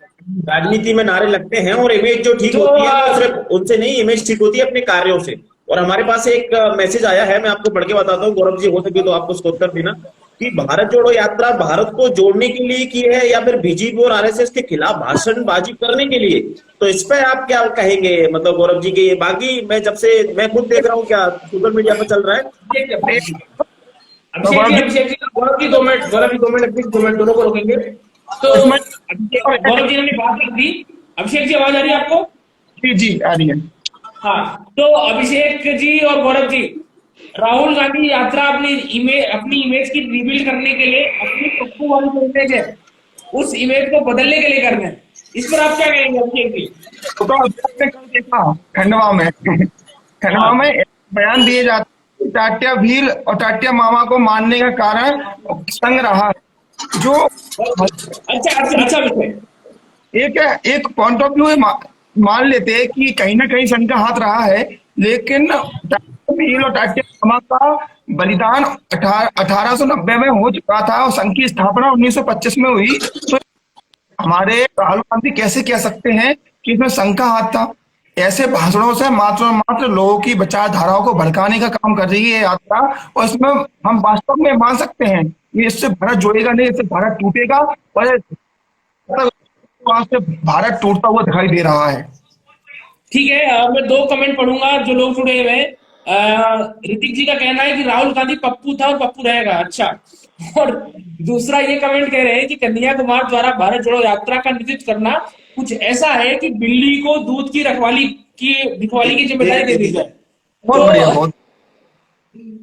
राजनीति में नारे लगते हैं और इमेज जो ठीक होती है सिर्फ उनसे नहीं, इमेज ठीक होती है अपने कार्यों से। और हमारे पास एक मैसेज आया है, मैं आपको पढ़ के बताता हूँ, गौरव जी हो सके तो आपको उसको उत्तर देना कि भारत जोड़ो यात्रा भारत को जोड़ने के लिए की है या फिर बीजेपी और आरएसएस के खिलाफ भाषणबाजी करने के लिए। तो इस पर आप क्या कहेंगे, मतलब गौरव जी के? बाकी मैं जब से मैं खुद देख रहा हूँ क्या सोशल मीडिया पर चल रहा है। अभिषेक जी, गौरव जी 2 मिनट दोनों को रोकेंगे। तो गौरव जी ने बात कर दी। अभिषेक जी, आवाज आ रही है आपको? जी आ रही है। हाँ, तो अभिषेक जी और गौरव जी, राहुल गांधी यात्रा अपनी इमेज की रिवील करने के लिए, अपनी पप्पू वाली जो इमेज है उस इमेज को बदलने के लिए कर रहे हैं। इस पर आप क्या कहेंगे अभिषेक जी? तो खंडवा में बयान दिए जाते, टाटिया भील और टाटिया मामा को मानने का कारण संग रहा जो अच्छा एक पॉइंट ऑफ व्यू मान लेते हैं कि कहीं ना कहीं संघ का हाथ रहा है, लेकिन भील और टाटिया मामा का बलिदान 1890 में हो चुका था और संघ की स्थापना 1925 में हुई। तो हमारे राहुल गांधी कैसे कह सकते हैं कि इसमें संघ का हाथ था? ऐसे भाषणों से मात्र और मात्र लोगों की विचारधाराओं को भड़काने का काम कर रही है यात्रा। और इसमें हम वास्तव में मान सकते हैं कि इससे भारत जुड़ेगा नहीं, इससे भारत टूटेगा। और वहां से भारत टूटता हुआ दिखाई दे रहा है। ठीक है, मैं दो कमेंट पढ़ूंगा जो लोग जुड़े हुए हैं। ऋतिक जी का कहना है कि राहुल गांधी पप्पू था और पप्पू रहेगा। अच्छा। और दूसरा ये कमेंट कह रहे हैं कि कन्याकुमार द्वारा भारत जोड़ो यात्रा का नेतृत्व करना कुछ ऐसा है कि बिल्ली को दूध की रखवाली की जिम्मेदारी दे दी जाए। बहुत बढ़िया, तो बहुत।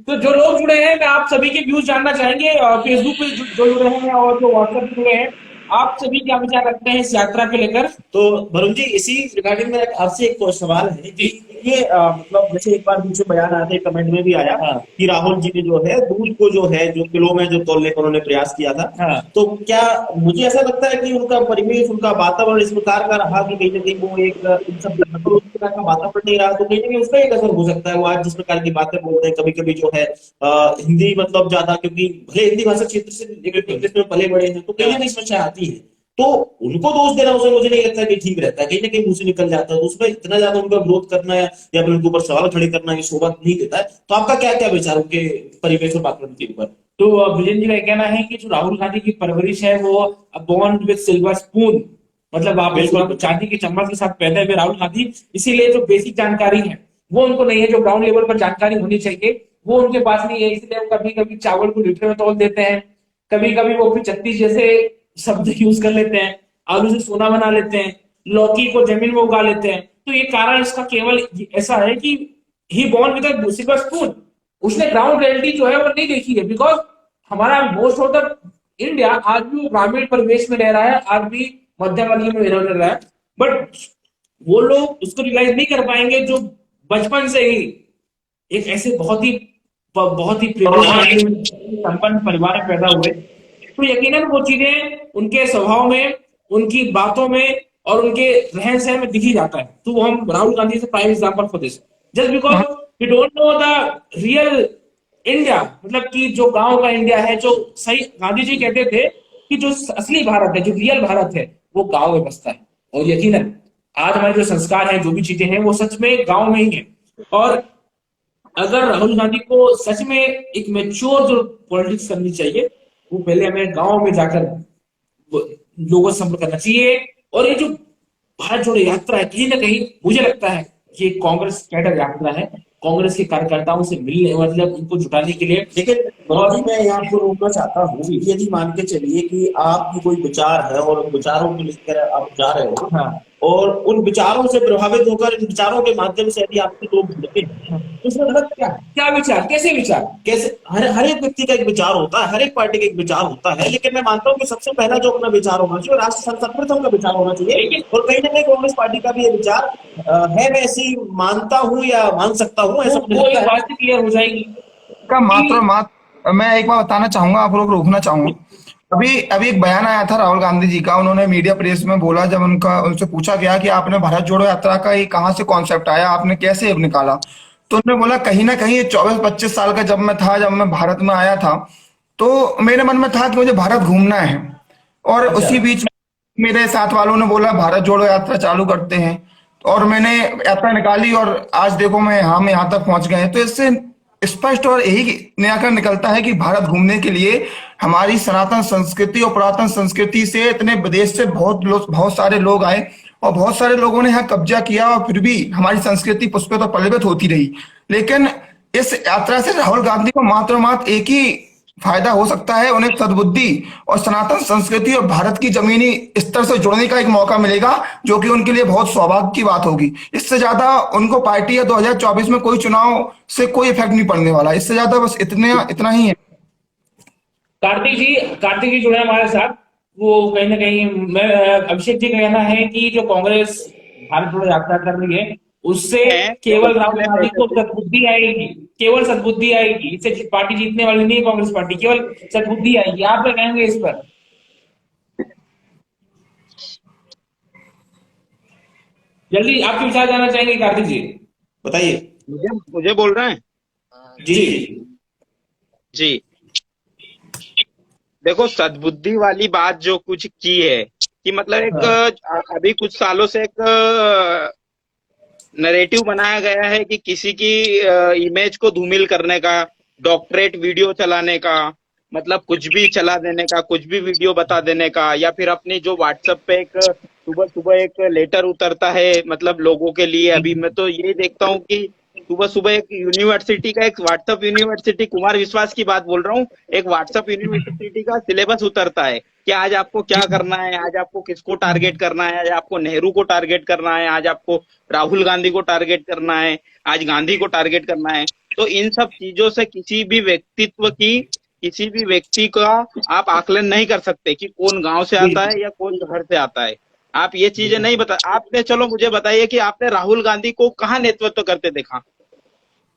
तो जो लोग जुड़े हैं, मैं आप सभी के व्यूज जानना चाहेंगे। फेसबुक पे जो जुड़े हैं और जो व्हाट्सएप पे जुड़े हैं, आप सभी क्या विचार रखते हैं इस यात्रा को लेकर? तो वरुण जी, इसी रिगार्डिंग में आपसे एक सवाल है कि ये मतलब जैसे एक बार बीच में बयान आया था, कमेंट में भी आया कि राहुल जी ने जो है दूध को जो है जो किलो में जो तोलने का उन्होंने प्रयास किया था। तो क्या मुझे ऐसा लगता है कि उनका परिवेश, उनका वातावरण इस प्रकार का रहा कि कहीं ना कहीं वो एक इन सब उस प्रकार का वातावरण नहीं रहा, तो कहीं ना कहीं उसका एक असर हो सकता है। वो आज जिस प्रकार की बातें बोलते हैं, कभी कभी जो है हिंदी मतलब ज्यादा, क्योंकि भले हिंदी भाषा क्षेत्र से पले बड़े हैं, तो कहीं ना कहीं समस्या आती है। तो उनको दोष देना उसे मुझे नहीं लगता कि ठीक रहता है, कहीं ना कहीं मुंह से निकल जाता है, तो उसमें इतना ज्यादा उनका विरोध करना या फिर उनके ऊपर सवाल खड़े करना ये शोभा नहीं देता है। तो आपका क्या क्या विचार उनके परिवेश और वातावरण के ऊपर? तो बिजेन जी का कहना है कि जो राहुल गांधी की परवरिश है वो बॉर्न विद सिल्वर स्पून, मतलब आप बिल्कुल चांदी की चम्मच के साथ पैदा हुए राहुल गांधी, इसीलिए जो बेसिक जानकारी है वो उनको नहीं है। जो ग्राउंड लेवल पर जानकारी होनी चाहिए वो उनके पास नहीं है, इसलिए वो कभी कभी चावल को लीटर में तोल देते हैं, कभी कभी वो फिर छत्तीस जैसे शब्द यूज कर लेते हैं, आलू से सोना बना लेते हैं, लौकी को जमीन में उगा लेते हैं। तो ये कारण इसका केवल ऐसा है कि he born with a silver spoon. उसने ग्राउंड रियलिटी जो है वो नहीं देखी है, बिकॉज हमारा मोस्ट ऑफ द इंडिया आज भी ग्रामीण परिवेश में रह रहा है, आज भी मध्यम वर्गीय में रह रहा है। बट वो लोग उसको रियलाइज नहीं कर पाएंगे जो बचपन से ही एक ऐसे बहुत ही संपन्न परिवार में पैदा हुए। तो यकीनन वो चीजें उनके स्वभाव में, उनकी बातों में और उनके रहन सहन में दिखी जाता है। तो हम राहुल गांधी से prime example for this, just because we don't know the real India, मतलब कि जो गांव का इंडिया है, जो सही गांधी जी कहते थे कि जो असली भारत है, जो रियल भारत है, वो गांव में बसता है। और यकीनन आज हमारे जो संस्कार हैं, जो भी चीजें हैं, वो सच में गांव में ही है। और अगर राहुल गांधी को सच में एक मेच्योर जो पॉलिटिक्स करनी चाहिए, वो पहले हमें गांव में जाकर लोगों से संपर्क करना चाहिए। और ये जो भारत जोड़ो यात्रा है, कहीं ना कहीं मुझे लगता है कि ये कांग्रेस कैडर यात्रा है, कांग्रेस के कार्यकर्ताओं से मिलने, मतलब उनको जुटाने के लिए। लेकिन मैं यहाँ आपको रोकना चाहता हूँ कि यदि मान के चलिए कि आपकी कोई विचार है और उन विचारों को लेकर आप जा रहे हो, हाँ, और उन विचारों से प्रभावित होकर इन विचारों के माध्यम से यदि आपके लोग जुड़ते हैं, तो इसमें गलत क्या है? क्या विचार, कैसे विचार, कैसे? हर एक व्यक्ति का एक विचार होता है, हर एक पार्टी का एक विचार होता है, लेकिन मैं मानता हूँ कि सबसे पहला जो अपना विचार होना चाहिए राष्ट्र सर्वप्रथम का विचार होना चाहिए। और कहीं ना कहीं कांग्रेस पार्टी का भी ये विचार है, मैं ऐसी मानता हूँ या मान सकता हूँ, ऐसा बात क्लियर हो जाएगी का मात्र मैं एक बार बताना चाहूंगा, आप लोग रोकना चाहूंगा। अभी एक बयान आया था राहुल गांधी जी का, उन्होंने मीडिया प्रेस में बोला, जब उनसे पूछा गया कि आपने भारत जोड़ो यात्रा का ये कहाँ से कॉन्सेप्ट आया, आपने कैसे निकाला, तो उन्होंने बोला कहीं ना कहीं 24-25 साल का जब मैं भारत में आया था, तो मेरे मन में था कि मुझे भारत घूमना है। और उसी बीच मेरे साथ वालों ने बोला भारत जोड़ो यात्रा चालू करते हैं, और मैंने यात्रा निकाली और आज देखो मैं यहाँ तक पहुंच गए। तो इससे स्पष्ट और यही निकलता है कि भारत घूमने के लिए हमारी सनातन संस्कृति और पुरातन संस्कृति से इतने विदेश से बहुत सारे लोग आए और बहुत सारे लोगों ने यहाँ कब्जा किया, और फिर भी हमारी संस्कृति पुष्पित और पल्लवित होती रही। लेकिन इस यात्रा से राहुल गांधी को मात्र एक ही फायदा हो सकता है, उन्हें सद्बुद्धि और सनातन संस्कृति और भारत की जमीनी स्तर से जुड़ने का एक मौका मिलेगा, जो कि उनके लिए बहुत सौभाग्य की बात होगी। इससे ज्यादा उनको पार्टी या 2024 में कोई चुनाव से कोई इफेक्ट नहीं पड़ने वाला, इससे ज्यादा बस इतना ही है। कार्तिक जी जो है हमारे साथ, वो कहीं ना कहीं मैं अभिषेक जी का कहना है कि जो कांग्रेस भारत जोड़ो यात्रा कर रही है, उससे केवल राहुल गांधी को सद्बुद्धि आएगी, केवल सद्बुद्धि आएगी, इससे पार्टी जीतने वाली नहीं है कांग्रेस पार्टी, केवल सद्बुद्धि आएगी। आप क्या कहेंगे इस पर? जल्दी आपके विचार जानना चाहेंगे कार्तिक जी, बताइए। मुझे बोल रहे हैं? जी जी, देखो सद्बुद्धि वाली बात जो कुछ की है कि मतलब एक अभी कुछ सालों से एक नरेटिव बनाया गया है कि किसी की इमेज को धूमिल करने का, डॉक्टरेट वीडियो चलाने का, मतलब कुछ भी चला देने का, कुछ भी वीडियो बता देने का, या फिर अपनी जो व्हाट्सएप पे एक सुबह सुबह एक लेटर उतरता है मतलब लोगों के लिए। अभी मैं तो ये देखता हूँ कि सुबह सुबह एक यूनिवर्सिटी का, एक व्हाट्सएप यूनिवर्सिटी, कुमार विश्वास की बात बोल रहा हूँ, एक व्हाट्सएप यूनिवर्सिटी का सिलेबस उतरता है कि आज आपको क्या करना है, आज आपको किसको टारगेट करना है, आज आपको नेहरू को टारगेट करना है, आज आपको राहुल गांधी को टारगेट करना है, आज गांधी को टारगेट करना है। तो इन सब चीजों से किसी भी व्यक्ति का आप आकलन नहीं कर सकते कि कौन गांव से आता है या कौन शहर से आता है। आप ये चीजें नहीं बता, आपने, चलो मुझे बताइए कि आपने राहुल गांधी को कहाँ नेतृत्व करते देखा?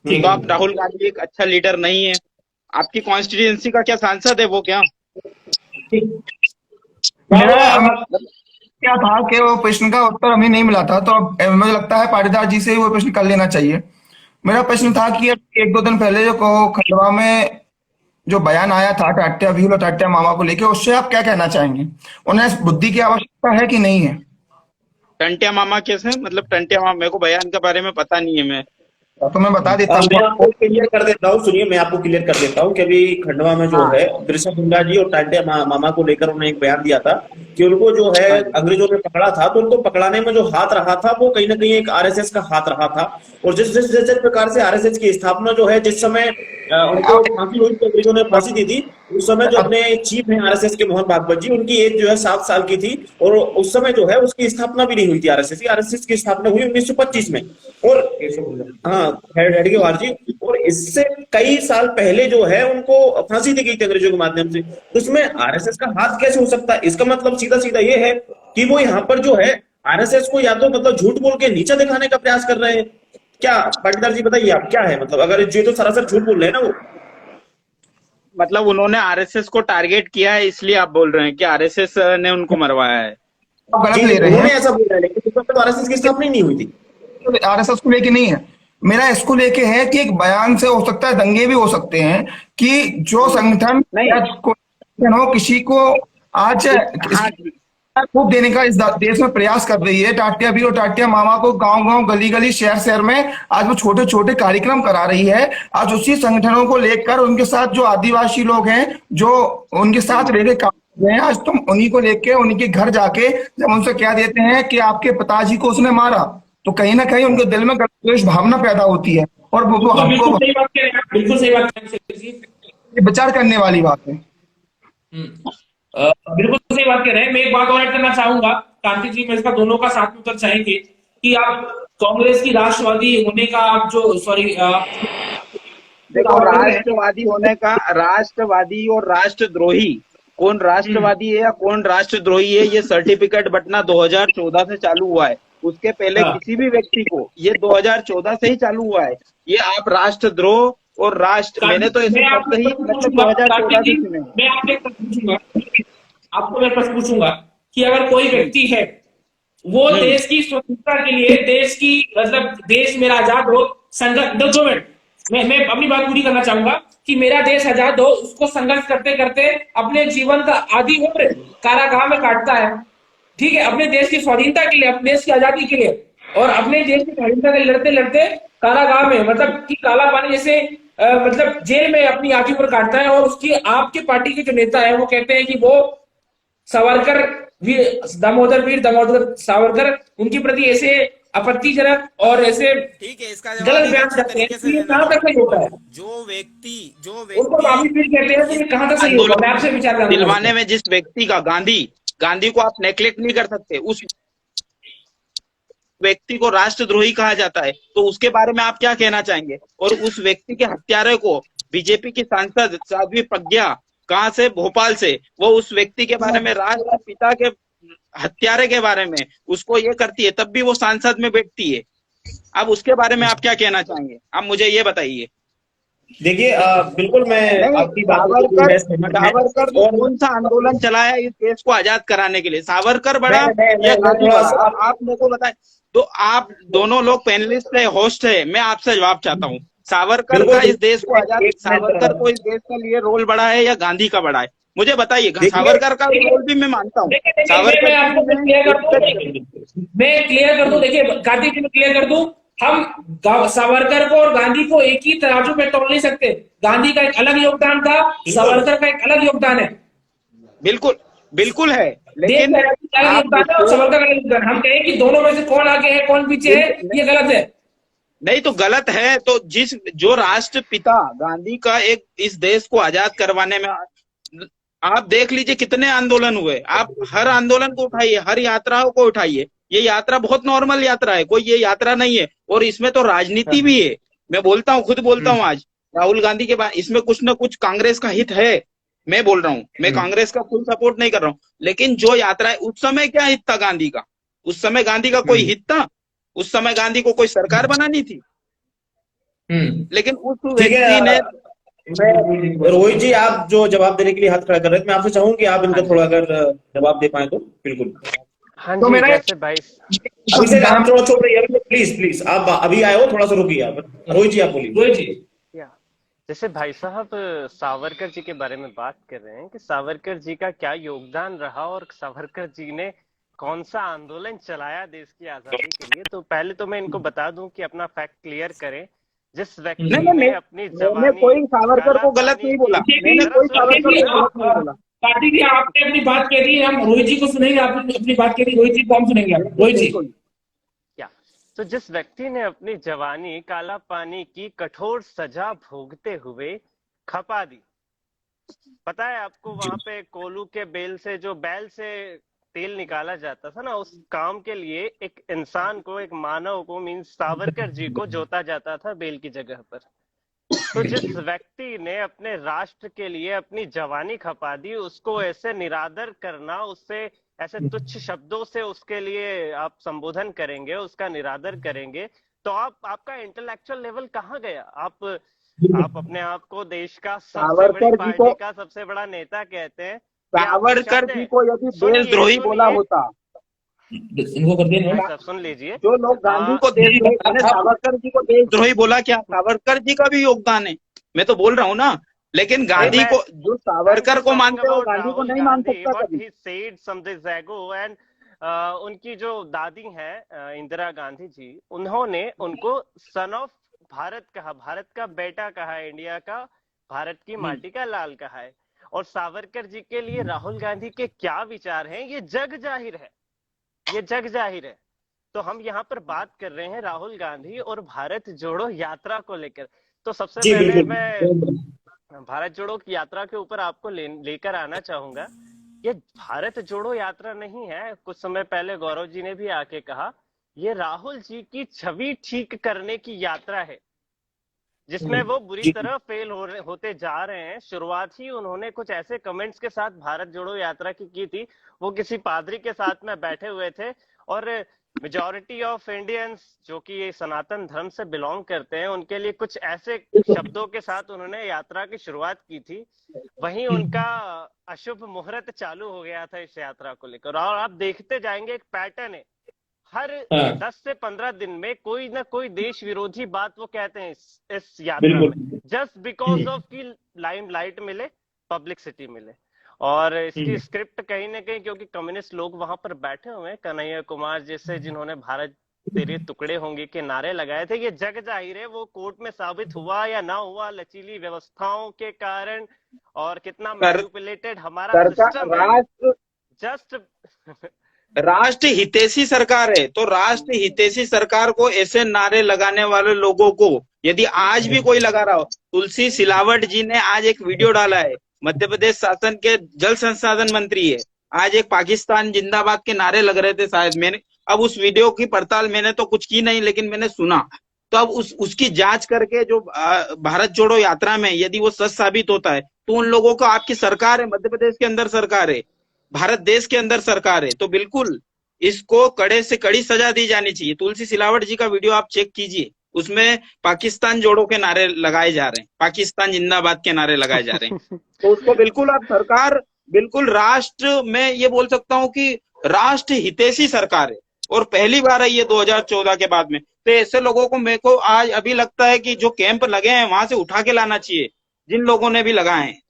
तो आप राहुल गांधी एक अच्छा लीडर नहीं है। आपकी कॉन्स्टिट्यूएंसी का क्या सांसद है वो क्या? मेरा क्या था कि वो प्रश्न का उत्तर हमें नहीं मिला था, तो अब मुझे लगता है पाटीदार जी से ही वो प्रश्न कर लेना चाहिए। मेरा प्रश्न था कि एक दो दिन पहले जो खंडवा में जो बयान आया था टाटिया भील और टाटिया मामा को लेके, उससे आप क्या कहना चाहेंगे? उन्हें बुद्धि की आवश्यकता है कि नहीं है? टंटिया मामा कैसे? मतलब टंटिया मामा, मेरे को बयान के बारे में पता नहीं है। मैं तो मैं बता देता हूँ, मैं आपको क्लियर कर देता हूँ। सुनिए, मैं आपको क्लियर कर देता हूँ कि अभी खंडवा में जो है बिरसा मुंडा जी और टाटिया मामा को लेकर उन्होंने एक बयान दिया था कि उनको जो है अंग्रेजों ने पकड़ा था, तो उनको पकड़ाने में जो हाथ रहा था वो कहीं ना कहीं एक आरएसएस का हाथ रहा था। और जिस प्रकार से आरएसएस की स्थापना जो है, जिस समय उनको फांसी हुई, अंग्रेजों ने फांसी दी थी, उस समय जो अपने चीफ हैं आरएसएस के मोहन भागवत जी, उनकी एज जो है 7 साल की थी, और उस समय जो है उसकी स्थापना भी नहीं हुई थी आरएसएस की स्थापना हुई 1925 में। और हाँ, हेडगेवार जी, और इससे कई साल पहले जो है उनको फांसी दी गई थी अंग्रेजों के माध्यम से। तो इसमें आरएसएस का हाथ कैसे हो सकता है? इसका मतलब सीधा सीधा ये है कि वो यहाँ पर जो है आरएसएस को या तो मतलब झूठ बोल के नीचा दिखाने का प्रयास कर रहे हैं। क्या पाटीदार जी बताइए आप, क्या है मतलब? अगर ये तो सरासर झूठ बोल रहे हैं ना वो। मतलब उन्होंने आरएसएस को टारगेट किया है, इसलिए आप बोल रहे हैं कि आरएसएस ने उनको मरवाया है? गलत ले रहे उन्होंने हैं। ऐसा बोला है, लेकिन उस समय तो आरएसएस की स्थापना नहीं हुई थी। आरएसएस को लेके नहीं है, मेरा इसको लेके है कि एक बयान से हो सकता है दंगे भी हो सकते हैं कि जो संगठन किसी को आज खूब देने का इस देश में प्रयास कर रही है। टाटिया भी और टाटिया मामा को गांव गांव गली गली शहर शहर में आज वो छोटे छोटे कार्यक्रम करा रही है। आज उसी संगठनों को लेकर उनके साथ जो आदिवासी लोग हैं जो उनके साथ रह के काम कर रहे हैं, आज तुम उन्हीं को लेके उनके घर जाके जब उनसे कह देते हैं कि आपके पिताजी को उसने मारा, तो कहीं ना कहीं उनके दिल में द्वेष भावना पैदा होती है। और वो हमको बिल्कुल सही बात कह रहे हैं, बिल्कुल सही बात कह रहे हैं, विचार करने वाली बात है। बिल्कुल सही बात कह रहे हैं। मैं एक बात और ऐड करना चाहूंगा, कार्तिक जी, मैं इसका दोनों का साथ में उत्तर चाहेंगे कि आप कांग्रेस की राष्ट्रवादी होने का आप जो देखो, राष्ट्रवादी होने का, राष्ट्रवादी और राष्ट्रद्रोही, कौन राष्ट्रवादी है या कौन राष्ट्रद्रोही है, ये सर्टिफिकेट बंटना 2014 से चालू हुआ है। उसके पहले किसी भी व्यक्ति को ये 2014 से ही चालू हुआ है। ये आप राष्ट्रद्रोह और राष्ट्र, मैंने तो ऐसे शब्द ही मतलब 2014 से सुने। मैं आपसे पूछूंगा, आपको मैं प्रश्न पूछूंगा कि अगर कोई व्यक्ति है वो देश की स्वतंत्रता के लिए, देश की मतलब देश मेरा आजाद हो, संघर्ष, 2 मिनट मैं अपनी बात पूरी करना चाहूंगा कि मेरा देश आजाद हो, उसको संघर्ष करते करते अपने जीवन का आधी उम्र कारागाह में काटता है, ठीक है, अपने देश की स्वाधीनता के लिए, अपने देश की आजादी के लिए, और अपने देश की स्वाधीनता के लिए लड़ते लड़ते कारागाह में, मतलब कि काला पानी जैसे मतलब जेल में अपनी आखिरी उम्र काटता है। और उसकी आपके पार्टी के जो नेता है वो कहते हैं कि वो सावरकर वीर दामोदर सावरकर, उनके प्रति ऐसे आपत्तिजनक और ऐसे गलत बयान करते हैं। ये कहाँ तक सही होता है? जो व्यक्ति उनको काफी फील कहते हैं, तो ये कहाँ तक सही होगा? मैं आपसे विचार करना दिलवाने में जिस व्यक्ति का, गांधी को आप नेग्लेक्ट नहीं कर सकते, उस व्यक्ति को राष्ट्रद्रोही कहा जाता है, तो उसके बारे में आप क्या कहना चाहेंगे? और उस व्यक्ति के हत्यारे को बीजेपी की सांसद साध्वी प्रज्ञा, कहां से? भोपाल से, वो उस व्यक्ति के बारे में, राष्ट्रपिता के हत्यारे के बारे में उसको ये करती है, तब भी वो सांसद में बैठती है। अब उसके बारे में आप क्या कहना चाहेंगे? आप मुझे ये बताइए। देखिए, बिल्कुल मैं आपकी बात सावरकर कौन सा आंदोलन चलाया इस देश को आजाद कराने के लिए? सावरकर बड़ा या गांधी बड़ा? आप मेरे को बताएं। तो आप दोनों लोग पैनलिस्ट है, होस्ट है, मैं आपसे जवाब चाहता हूँ, सावरकर का इस देश को आजाद, सावरकर को इस देश के लिए रोल बड़ा है या गांधी का बड़ा है? मुझे बताइए। सावरकर का रोल भी मैं मानता हूँ। मैं आपको क्लियर कर दूं, देखिए कार्तिक जी, मैं क्लियर कर दूं, हम सावरकर को और गांधी को एक ही तराजू पे तोल नहीं सकते। गांधी का एक अलग योगदान था, सावरकर का एक अलग योगदान है। बिल्कुल बिल्कुल है, देश लेकिन का एक अलग आप योगदान है और देखो, सावरकर का अलग योगदान। हम कहें कि दोनों में से कौन आगे है कौन पीछे है, ये गलत है। नहीं तो गलत है तो जो राष्ट्रपिता गांधी का एक इस देश को आजाद करवाने में आप देख लीजिए कितने आंदोलन हुए। आप हर आंदोलन को उठाइए, हर यात्राओं को उठाइए, ये यात्रा बहुत नॉर्मल यात्रा है, कोई ये यात्रा नहीं है। और इसमें तो राजनीति भी है। मैं बोलता हूँ, खुद बोलता हूँ आज राहुल गांधी के बाद इसमें कुछ ना कुछ कांग्रेस का हित है। मैं बोल रहा हूँ, मैं कांग्रेस का फुल सपोर्ट नहीं कर रहा हूँ, लेकिन जो यात्रा है उस समय क्या हित था गांधी का? उस समय गांधी का कोई हित था? उस समय गांधी को कोई सरकार बनानी थी, लेकिन उस ठीक है। व्यक्ति ने रोहित जी, आप जो जवाब देने के लिए हाथ खड़ा कर रहे थे, मैं आपसे चाहूँ कि आप इनका थोड़ा अगर जवाब दे पाए तो बिल्कुल। हाँ तो जी, मेरा जैसे भाई अभिषेक आप थोड़ा छोड़ रही है, प्लीज प्लीज आप अभी आए हो, थोड़ा सा रुकिए आप। रोहित जी आप बोलिए। रोहित जी, या जैसे भाई साहब सावरकर जी के बारे में बात कर रहे हैं कि सावरकर जी का क्या योगदान रहा और सावरकर जी ने कौन सा आंदोलन चलाया देश की आजादी के लिए। तो पहले तो मैं इनको बता दूं कि अपना फैक्ट क्लियर करें। जिस व्यक्ति ने अपनी मैंने जवानी कोई सावरकर को गलत काला नहीं बोला, पानी की मैंने कोई तरह सावरकर को गलत नहीं बोला। पार्टी जी आपने अपनी बात कह दी, हम रोहित जी को सुनेंगे। आपने अपनी बात कह दी, रोहित जी को हम सुनेंगे। रोहित जी, क्या तो जिस व्यक्ति ने अपनी जवानी काला पानी की कठोर सजा भोगते हुए खपा दी, पता है आपको वहां पे कोलू के बैल से तेल निकाला जाता था ना, उस काम के लिए एक इंसान को, एक मानव को, मीन्स सावरकर जी को जोता जाता था बैल की जगह पर। तो जिस व्यक्ति ने अपने राष्ट्र के लिए अपनी जवानी खपा दी, उसको ऐसे निरादर करना, उससे ऐसे तुच्छ शब्दों से उसके लिए आप संबोधन करेंगे, उसका निरादर करेंगे, तो आपका इंटेलेक्चुअल लेवल कहाँ गया? आप अपने आप को देश का सबसे बड़ी पार्टी का सबसे बड़ा नेता कहते हैं। सावरकर जी को यदि देशद्रोही बोला होता, इनको कर दिया सब सुन लीजिए। जो लोग गांधी को देशद्रोही, मैंने सावरकर जी को देशद्रोही बोला क्या? सावरकर जी का भी योगदान है, मैं तो बोल रहा हूँ ना। लेकिन गांधी को, जो सावरकर को मानते हो गांधी को नहीं मान सकता कभी। एंड उनकी जो दादी है इंदिरा गांधी जी, उन्होंने उनको सन ऑफ भारत कहा, भारत का बेटा कहा, इंडिया का, भारत की माटी का लाल कहा है। और सावरकर जी के लिए राहुल गांधी के क्या विचार हैं, ये जग जाहिर है, ये जग जाहिर है। तो हम यहाँ पर बात कर रहे हैं राहुल गांधी और भारत जोड़ो यात्रा को लेकर। तो सबसे पहले मैं भारत जोड़ो की यात्रा के ऊपर आपको लेकर आना चाहूंगा। ये भारत जोड़ो यात्रा नहीं है, कुछ समय पहले गौरव जी ने भी आके कहा, ये राहुल जी की छवि ठीक करने की यात्रा है, जिसमें वो बुरी तरह फेल होते जा रहे हैं। शुरुआत ही उन्होंने कुछ ऐसे कमेंट्स के साथ भारत जोड़ो यात्रा की थी। वो किसी पादरी के साथ में बैठे हुए थे और मेजॉरिटी ऑफ इंडियंस जो कि ये सनातन धर्म से बिलोंग करते हैं, उनके लिए कुछ ऐसे शब्दों के साथ उन्होंने यात्रा की शुरुआत की थी। वहीं उनका अशुभ मुहूर्त चालू हो गया था इस यात्रा को लेकर। और आप देखते जाएंगे एक पैटर्न है, हर 10 से 15 दिन में कोई ना कोई देश विरोधी बात वो कहते हैं इस यात्रा में, जस्ट बिकॉज ऑफ की लाइमलाइट मिले, पब्लिसिटी मिले। और इसकी स्क्रिप्ट कहीं ना कहीं, क्योंकि कम्युनिस्ट लोग वहां पर बैठे हुए हैं, कन्हैया कुमार जैसे, जिन्होंने भारत तेरे टुकड़े होंगे के नारे लगाए थे, ये जग जाहिर है वो कोर्ट में साबित हुआ या ना हुआ, लचीली व्यवस्थाओं के कारण और कितना मैनिपुलेटेड हमारा सिस्टम है। जस्ट राष्ट्र हितैषी सरकार है, तो राष्ट्र हितैषी सरकार को ऐसे नारे लगाने वाले लोगों को यदि आज भी कोई लगा रहा हो, तुलसी सिलावट जी ने आज एक वीडियो डाला है, मध्य प्रदेश शासन के जल संसाधन मंत्री है, आज एक पाकिस्तान जिंदाबाद के नारे लग रहे थे शायद। मैंने अब उस वीडियो की पड़ताल मैंने तो कुछ की नहीं, लेकिन मैंने सुना। तो अब उसकी जांच करके जो भारत जोड़ो यात्रा में यदि वो सच साबित होता है, तो उन लोगों को, आपकी सरकार है, मध्य प्रदेश के अंदर सरकार है, भारत देश के अंदर सरकार है, तो बिल्कुल इसको कड़े से कड़ी सजा दी जानी चाहिए। तुलसी सिलावट जी का वीडियो आप चेक कीजिए, उसमें पाकिस्तान जोड़ो के नारे लगाए जा रहे हैं, पाकिस्तान जिंदाबाद के नारे लगाए जा रहे हैं। तो उसको बिल्कुल आप सरकार, बिल्कुल राष्ट्र में ये बोल सकता हूँ कि राष्ट्र हितैषी सरकार है, और पहली बार है ये 2014 के बाद में। तो ऐसे लोगों को, मेरे को आज अभी लगता है कि जो कैंप लगे हैं वहां से उठा के लाना चाहिए, जिन लोगों ने भी लगाए हैं।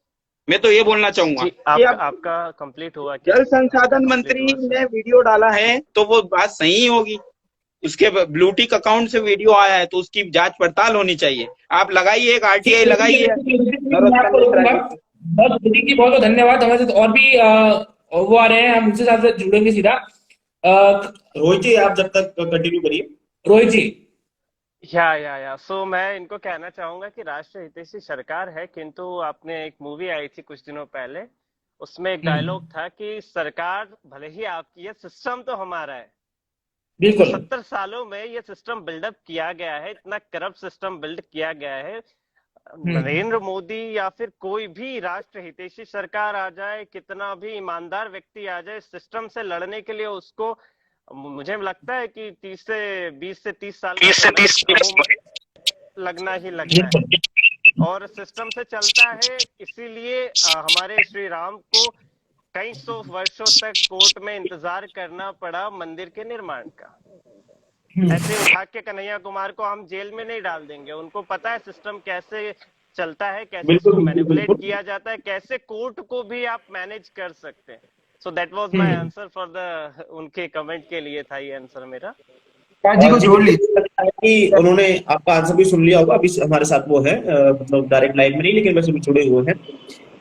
मैं तो ये बोलना चाहूंगा कि आपका कंप्लीट हुआ। जल संसाधन मंत्री ने वीडियो डाला है तो वो बात सही होगी। उसके ब्लू टिक अकाउंट से वीडियो आया है तो उसकी जांच पड़ताल होनी चाहिए। आप लगाइए, एक आरटीआई लगाइए। बहुत बहुत बहुत धन्यवाद। हमारे साथ और भी वो आ रहे हैं, हम उनसे साथ जुड़ेंगे सीधा। रोहित जी आप जब तक कंटिन्यू करिए। रोहित जी। या सो मैं इनको कहना चाहूंगा कि राष्ट्र हितैषी सरकार है, किंतु आपने एक मूवी आई थी कुछ दिनों पहले, उसमें एक डायलॉग था कि सरकार भले ही आपकी है, सिस्टम तो हमारा है। बिल्कुल। 70 सालों में ये सिस्टम बिल्डअप किया गया है, इतना करप्ट सिस्टम बिल्ड किया गया है। नरेंद्र मोदी या फिर कोई भी राष्ट्र हितैषी सरकार आ जाए, कितना भी ईमानदार व्यक्ति आ जाए, सिस्टम से लड़ने के लिए उसको मुझे लगता है कि 20 से 30 साल लगना ही लगना है। और सिस्टम से चलता है, इसीलिए हमारे श्री राम को कई सौ वर्षों तक कोर्ट में इंतजार करना पड़ा मंदिर के निर्माण का। ऐसे उठा के कन्हैया कुमार को हम जेल में नहीं डाल देंगे। उनको पता है सिस्टम कैसे चलता है, कैसे इसको मैनिपुलेट किया जाता है, कैसे कोर्ट को भी आप मैनेज कर सकते हैं। So that was my answer for the उनके कमेंट के लिए था ये आंसर मेरा। जी को जोड़ लीजिए कि उन्होंने आपका आंसर भी सुन लिया होगा। अभी हमारे साथ वो है, मतलब डायरेक्ट लाइव में नहीं, लेकिन वैसे भी जुड़े हुए हैं।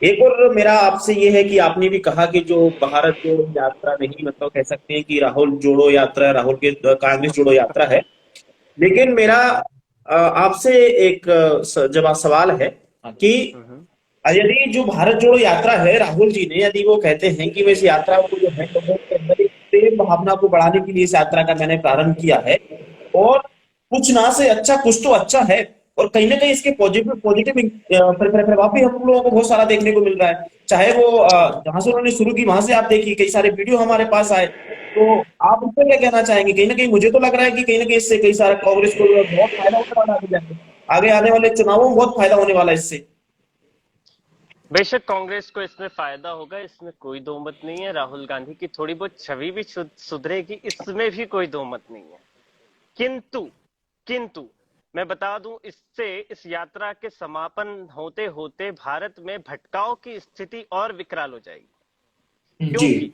एक और मेरा आपसे ये है कि आपने भी कहा कि जो भारत जोड़ो यात्रा नहीं, मतलब कह सकते हैं कि राहुल जोड़ो यात्रा, राहुल के कांग्रेस जोड़ो यात्रा है। लेकिन मेरा आपसे एक जवाब सवाल है कि यदि जो भारत जोड़ो यात्रा है, राहुल जी ने यदि वो कहते हैं कि मैं इस यात्रा को जो है लोगों के अंदर एक प्रेम भावना को बढ़ाने के लिए इस यात्रा का मैंने प्रारंभ किया है, और कुछ ना से अच्छा कुछ तो अच्छा है, और कहीं ना कहीं इसके पॉजिटिव प्रभाव भी हम लोगों को बहुत सारा देखने को मिल रहा है। चाहे वो जहां से उन्होंने शुरू की वहां से आप देखिए कई सारे वीडियो हमारे पास आए, तो आप उसको क्या कहना चाहेंगे? कहीं ना कहीं मुझे तो लग रहा है कि कहीं ना कहीं इससे कई सारे कांग्रेस को बहुत फायदा होने वाला है, आगे आने वाले चुनावों में बहुत फायदा होने वाला है इससे। बेशक कांग्रेस को इसमें फायदा होगा, इसमें कोई दो मत नहीं है। राहुल गांधी की थोड़ी बहुत छवि भी सुधरेगी, इसमें भी कोई दो मत नहीं है। किंतु मैं बता दूं, इससे इस यात्रा के समापन होते होते भारत में भटकाव की स्थिति और विकराल हो जाएगी। क्योंकि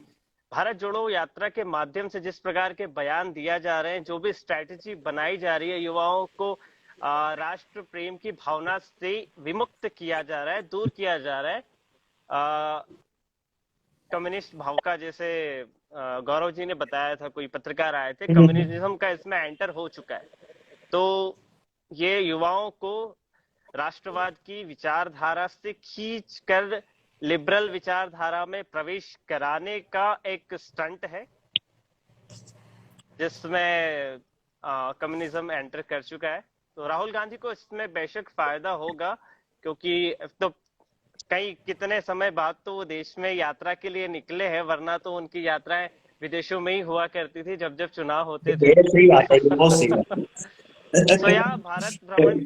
भारत जोड़ो यात्रा के माध्यम से जिस प्रकार के बयान दिया जा रहे हैं, जो भी स्ट्रैटेजी बनाई जा रही है, युवाओं को राष्ट्र प्रेम की भावना से विमुक्त किया जा रहा है, दूर किया जा रहा है। कम्युनिस्ट भाव का, जैसे गौरव जी ने बताया था, कोई पत्रकार आए थे, कम्युनिज्म का इसमें एंटर हो चुका है। तो ये युवाओं को राष्ट्रवाद की विचारधारा से खींच कर लिबरल विचारधारा में प्रवेश कराने का एक स्टंट है, जिसमें कम्युनिज्म एंटर कर चुका है। तो राहुल गांधी को इसमें बेशक फायदा होगा, क्योंकि तो कितने समय बाद तो वो देश में यात्रा के लिए निकले हैं, वरना तो उनकी यात्राएं विदेशों में ही हुआ करती थी जब जब चुनाव होते थे। सही बात है, बहुत सही बात है। तो यहाँ भारत भ्रमण,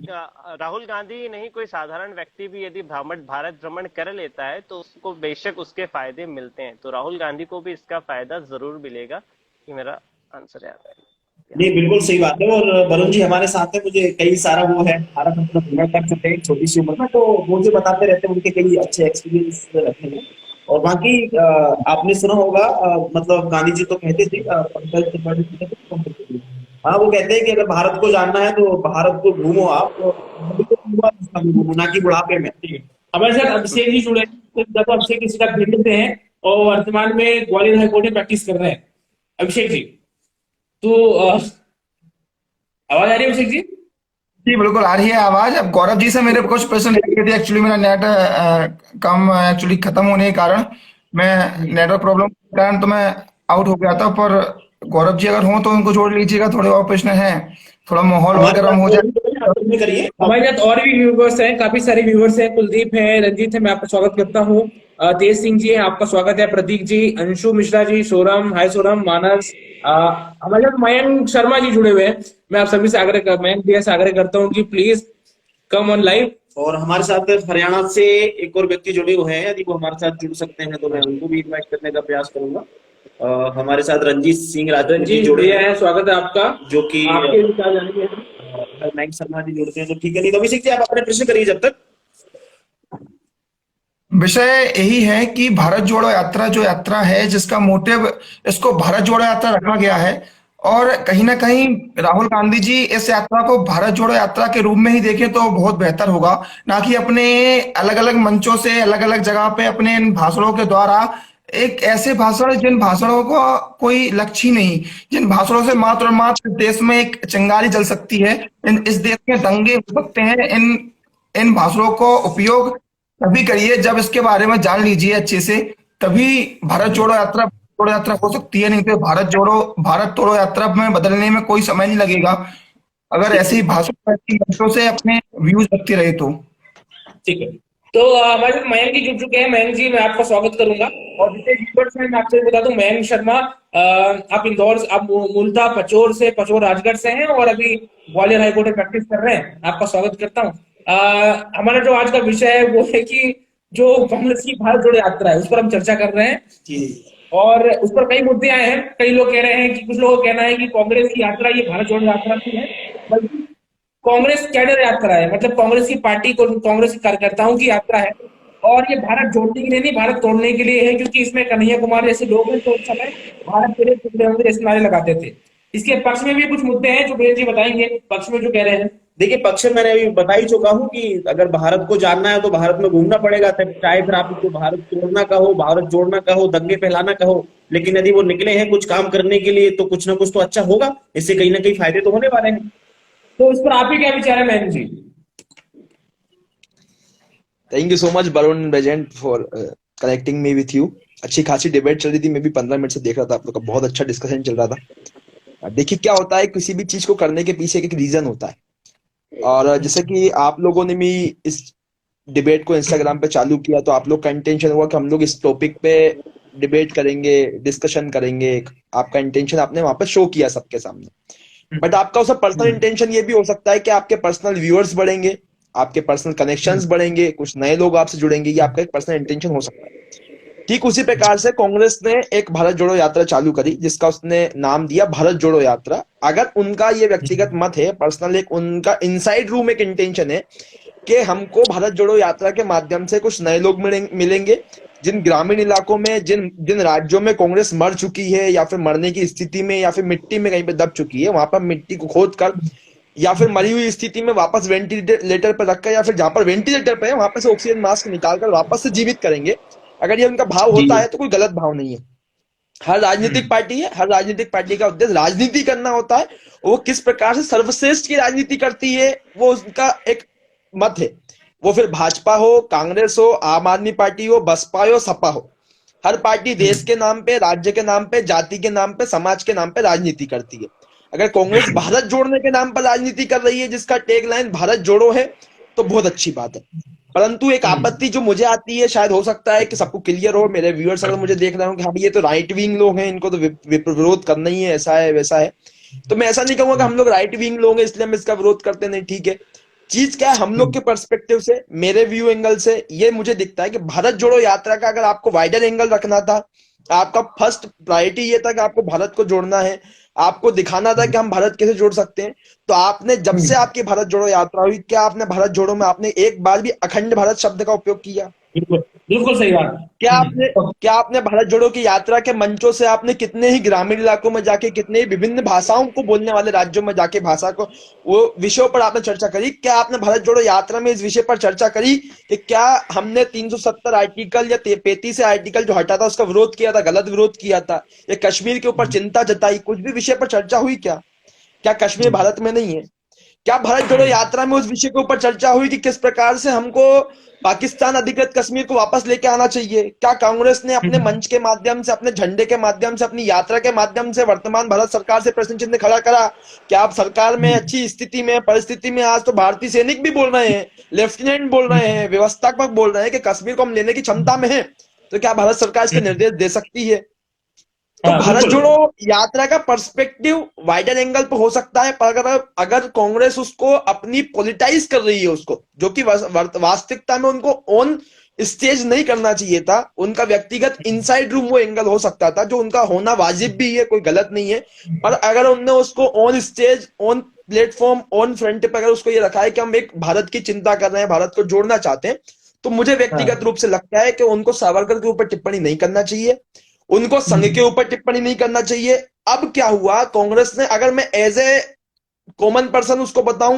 राहुल गांधी नहीं, कोई साधारण व्यक्ति भी यदि भारत भ्रमण कर लेता है तो उसको बेशक उसके फायदे मिलते हैं। तो राहुल गांधी को भी इसका फायदा जरूर मिलेगा। ये मेरा आंसर है। नहीं, बिल्कुल सही बात है। और वरुण जी हमारे साथ है, मुझे कई सारा वो है, भारत अपना भ्रमण कर चुके हैं छोटी सी उम्र में, तो वो मुझे बताते रहते हैं, उनके कई अच्छे एक्सपीरियंस रखे हैं। और बाकी आपने सुना होगा, मतलब गांधी जी तो कहते थे, हाँ वो कहते हैं कि अगर भारत को जानना है तो भारत को घूमो आप, घूमो ना कि बुढ़ापे में। हमारे साथ अभिषेक जी जुड़े, तो अभिषेक किसी का भेजते हैं और वर्तमान में ग्वालियर हाईकोर्ट में प्रैक्टिस कर रहे हैं। अभिषेक जी, तो आवाज आ रही है अभिषेक जी? जी बिल्कुल आ रही है आवाज। अब गौरव जी से मेरे कुछ प्रश्न थे, एक्चुअली मेरा नेट कम एक्चुअली खत्म होने के कारण, मैं नेटवर्क प्रॉब्लम के कारण तो मैं आउट हो गया था। पर गौरव जी अगर हो तो उनको जोड़ लीजिएगा, थोड़े और प्रश्न हैं, थोड़ा माहौल और गर्म हो जाए। हमारे साथ और भी व्यूवर्स हैं, काफी सारे व्यूवर्स हैं। कुलदीप है, रंजीत है, मैं आपका स्वागत करता हूँ। तेज सिंह जी है, आपका स्वागत है। प्रतीक जी, अंशु मिश्रा जी, सोरम, हाय सोरम, मानस, हमारे साथ मयंक शर्मा जी जुड़े हुए हैं। मैं आप सभी से मयंक भैया से आग्रह करता हूँ कि प्लीज कम ऑन लाइव। और हमारे साथ हरियाणा से एक और व्यक्ति जुड़े हुए हैं, यदि वो हमारे साथ जुड़ सकते हैं तो मैं उनको भी इन्वाइट करने का प्रयास करूंगा। हमारे साथ रंजीत सिंह राजन जी जुड़े हैं, स्वागत है आपका, जो कि मयंक शर्मा जी जुड़ते हैं, तो ठीक है। नहीं तो अभिषेक जी आप अपने प्रश्न करिए जब तक। विषय यही है कि भारत जोड़ो यात्रा जो यात्रा है, जिसका मोटिव इसको भारत जोड़ो यात्रा रखा गया है, और कहीं ना कहीं राहुल गांधी जी इस यात्रा को भारत जोड़ो यात्रा के रूप में ही देखें तो बहुत बेहतर होगा, ना कि अपने अलग अलग मंचों से अलग अलग जगह पे अपने इन भाषणों के द्वारा एक ऐसे भाषण जिन भाषणों का कोई लक्ष्य ही नहीं, जिन भाषणों से मात्र और मात्र देश में एक चिंगारी जल सकती है, इस देश में दंगे हो सकते हैं। इन इन भाषणों को उपयोग तभी करिए जब इसके बारे में जान लीजिए अच्छे से, तभी भारत जोड़ो यात्रा हो सकती है। नहीं तो भारत तोड़ो यात्रा में बदलने में कोई समय नहीं लगेगा, अगर ऐसे ही भाषणों से अपने व्यूज रखते रहे तो। ठीक है, तो हमारे साथ मयंक जी जुड़ चुके हैं। मयंक जी, मैं आपका स्वागत करूंगा। और जितने व्यूअर्स हैं, मैं आपसे बता दूं, मयंक शर्मा, आप मूलतः पचोर राजगढ़ से हैं और अभी ग्वालियर हाईकोर्ट में प्रैक्टिस कर रहे हैं। आपका स्वागत करता हूँ। हमारा जो आज का विषय है वो है कि जो कांग्रेस की भारत जोड़ो यात्रा है उस पर हम चर्चा कर रहे हैं जी। और उस पर कई मुद्दे आए हैं। कई लोग कह रहे हैं कि, कुछ लोगों का कहना है कि कांग्रेस की यात्रा ये भारत जोड़ो यात्रा नहीं है, बल्कि कांग्रेस कैडर यात्रा है। मतलब कांग्रेस की पार्टी को, कांग्रेस के कार्यकर्ताओं की यात्रा है और ये भारत जोड़ने के लिए नहीं, भारत तोड़ने के लिए है, क्योंकि इसमें कन्हैया कुमार जैसे लोग हैं तो उस समय भारत के लिए टुकड़े होंगे जैसे नारे लगाते थे। इसके पक्ष में भी कुछ मुद्दे हैं जो बेन जी बताएंगे, पक्ष में जो कह रहे हैं। देखिए, पक्ष में मैंने अभी बता ही चुका हूं कि अगर भारत को जानना है तो भारत में घूमना पड़ेगा, चाहे फिर आप उसको भारत तोड़ना कहो, भारत जोड़ना कहो, दंगे फैलाना कहो, लेकिन यदि वो निकले हैं कुछ काम करने के लिए तो कुछ ना कुछ तो अच्छा होगा, इससे कहीं ना कहीं फायदे तो होने वाले हैं। तो इस पर आप ही क्या विचार है Mayank ji? Thank you so much Varun बेजेंट for connecting me with you. अच्छी खासी डिबेट चल रही थी, मैं भी 15 मिनट से देख रहा था, आप लोग का बहुत अच्छा डिस्कशन चल रहा था। देखिए क्या होता है, किसी भी चीज को करने के पीछे एक रीजन होता है, और जैसे कि आप लोगों ने भी इस डिबेट को इंस्टाग्राम पे चालू किया तो आप लोग का इंटेंशन हुआ कि हम लोग इस टॉपिक पे डिबेट करेंगे, डिस्कशन करेंगे। आपका इंटेंशन आपने वहां पर शो किया सबके सामने, बट आपका उसका पर्सनल इंटेंशन ये भी हो सकता है कि आपके पर्सनल व्यूअर्स बढ़ेंगे, आपके पर्सनल कनेक्शंस बढ़ेंगे, कुछ नए लोग आपसे जुड़ेंगे, ये आपका एक पर्सनल इंटेंशन हो सकता है। ठीक उसी प्रकार से कांग्रेस ने एक भारत जोड़ो यात्रा चालू करी जिसका उसने नाम दिया भारत जोड़ो यात्रा। अगर उनका ये व्यक्तिगत मत है, पर्सनल एक उनका इनसाइड रूम एक इंटेंशन है कि हमको भारत जोड़ो यात्रा के माध्यम से कुछ नए लोग मिलेंगे, जिन ग्रामीण इलाकों में, जिन राज्यों में कांग्रेस मर चुकी है या फिर मरने की स्थिति में या फिर मिट्टी में कहीं पे दब चुकी है, वहां पर मिट्टी को खोद कर या फिर मरी हुई स्थिति में वापस वेंटिलेटर पर रखकर या फिर जहां पर वेंटिलेटर पे है वहां पर से ऑक्सीजन मास्क निकालकर वापस से जीवित करेंगे। अगर ये उनका भाव होता है तो कोई गलत भाव नहीं है। हर राजनीतिक पार्टी है, हर राजनीतिक पार्टी का उद्देश्य राजनीति करना होता है, वो किस प्रकार से सर्वश्रेष्ठ की राजनीति करती है वो उसका एक मत है। वो फिर भाजपा हो, कांग्रेस हो, आम आदमी पार्टी हो, बसपा हो, सपा हो, हर पार्टी देश के नाम पे, राज्य के नाम पे, जाति के नाम पे, समाज के नाम पे राजनीति करती है। अगर कांग्रेस भारत जोड़ने के नाम पर राजनीति कर रही है जिसका टैग लाइन भारत जोड़ो है तो बहुत अच्छी बात है। परंतु एक आपत्ति जो मुझे आती है, शायद हो सकता है कि सबको क्लियर हो, मेरे व्यूअर्स अगर मुझे देख रहे हो कि हाँ ये तो राइट विंग लोग हैं, इनको तो विरोध करना ही है, ऐसा है वैसा है, तो मैं ऐसा नहीं कहूंगा कि हम लोग राइट विंग लोग हैं इसलिए हम इसका विरोध करते नहीं। ठीक है, चीज क्या है, हम लोग के पर्सपेक्टिव से, मेरे व्यू एंगल से ये मुझे दिखता है कि भारत जोड़ो यात्रा का अगर आपको वाइडर एंगल रखना था, आपका फर्स्ट प्रायोरिटी ये था कि आपको भारत को जोड़ना है, आपको दिखाना था कि हम भारत कैसे जोड़ सकते हैं, तो आपने जब से आपकी भारत जोड़ो यात्रा हुई, क्या आपने भारत जोड़ो में आपने एक बार भी अखंड भारत शब्द का उपयोग किया? बिल्कुल सही बात। क्या आपने भारत जोड़ो की यात्रा के मंचों से आपने कितने ही ग्रामीण इलाकों में जाके, कितने ही विभिन्न भाषाओं को बोलने वाले राज्यों में जाके भाषा को, वो विषयों पर आपने चर्चा करी? क्या आपने भारत जोड़ो यात्रा में इस विषय पर चर्चा करी कि क्या हमने 370 आर्टिकल या 35 आर्टिकल जो हटा था उसका विरोध किया था, गलत विरोध किया था, या कश्मीर के ऊपर चिंता जताई? कुछ भी विषय पर चर्चा हुई क्या कश्मीर भारत में नहीं है? क्या भारत जोड़ो यात्रा में उस विषय के ऊपर चर्चा हुई कि किस प्रकार से हमको पाकिस्तान अधिकृत कश्मीर को वापस लेके आना चाहिए? क्या कांग्रेस ने अपने मंच के माध्यम से, अपने झंडे के माध्यम से, अपनी यात्रा के माध्यम से वर्तमान भारत सरकार से प्रश्न चिन्ह खड़ा करा? क्या आप सरकार में अच्छी स्थिति में, परिस्थिति में, आज तो भारतीय सैनिक भी बोल रहे हैं, लेफ्टिनेंट बोल रहे हैं, व्यवस्थापक बोल रहे हैं कि कश्मीर को हम लेने की क्षमता में है, तो क्या भारत सरकार इसके निर्देश दे सकती है? तो भारत जोड़ो यात्रा का पर्सपेक्टिव वाइडर एंगल पर हो सकता है, पर अगर कांग्रेस उसको अपनी पॉलिटाइज कर रही है, उसको, जो कि वास्तविकता में उनको ऑन स्टेज नहीं करना चाहिए था, उनका व्यक्तिगत इनसाइड रूम वो एंगल हो सकता था, जो उनका होना वाजिब भी है, कोई गलत नहीं है, पर अगर उन्होंने उसको on stage, on platform, on front पर अगर उसको ये रखा है कि हम एक भारत की चिंता कर रहे हैं, भारत को जोड़ना चाहते हैं, तो मुझे व्यक्तिगत रूप से लगता है कि उनको सावरकर के ऊपर टिप्पणी नहीं करना चाहिए, उनको संघ के ऊपर टिप्पणी नहीं करना चाहिए, अब क्या हुआ, कांग्रेस ने, अगर मैं एज ए कॉमन पर्सन उसको बताऊं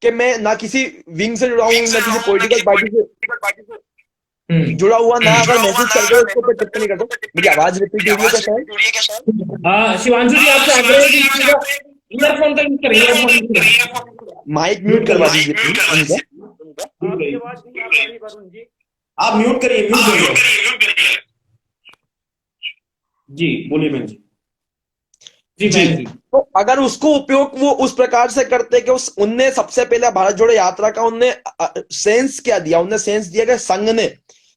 कि मैं ना किसी विंग से जुड़ा हूं, ना किसी पॉलिटिकल पार्टी से जुड़ा हुआ, ना अगर मैसेज करके उसको ऊपर टिप्पणी करता हूं। मेरी आवाज रिपीट हो रही है क्या शायद? शिवांशु जी आपसे आग्रह है कि ईयरफोन का यूज करें, ईयरफोन। माइक म्यूट करवा दीजिए प्लीज उनका। आपकी आवाज नहीं आ रही वरुण जी। आप म्यूट करिए, म्यूट करिए। जी बोलिए बहन जी। जी, तो अगर उसको उपयोग वो उस प्रकार से करते कि उनने सबसे पहले भारत जोड़ो यात्रा का उनने सेंस क्या दिया, उनने सेंस दिया कि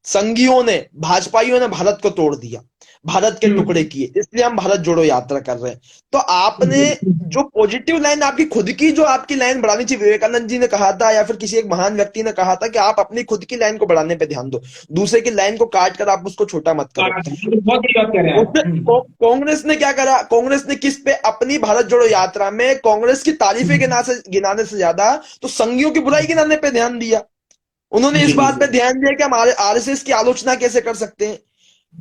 संघियों ने, भाजपाइयों ने भारत को तोड़ दिया, भारत के टुकड़े किए, इसलिए हम भारत जोड़ो यात्रा कर रहे हैं। तो आपने जो पॉजिटिव लाइन आपकी खुद की, जो आपकी लाइन बढ़ानी चाहिए, विवेकानंद जी ने कहा था या फिर किसी एक महान व्यक्ति ने कहा था कि आप अपनी खुद की लाइन को बढ़ाने पे ध्यान दो, दूसरे की लाइन को काट कर आप उसको छोटा मत करो। बहुत बड़ी बात कह रहे हैं। कांग्रेस ने क्या करा, कांग्रेस ने किस पे, अपनी भारत जोड़ो यात्रा में कांग्रेस की तारीफें गिनाने से ज्यादा तो संघियों की बुराई गिनाने पे ध्यान दिया। उन्होंने इस बात पे ध्यान दिया कि हमारे आरएसएस की आलोचना कैसे कर सकते हैं।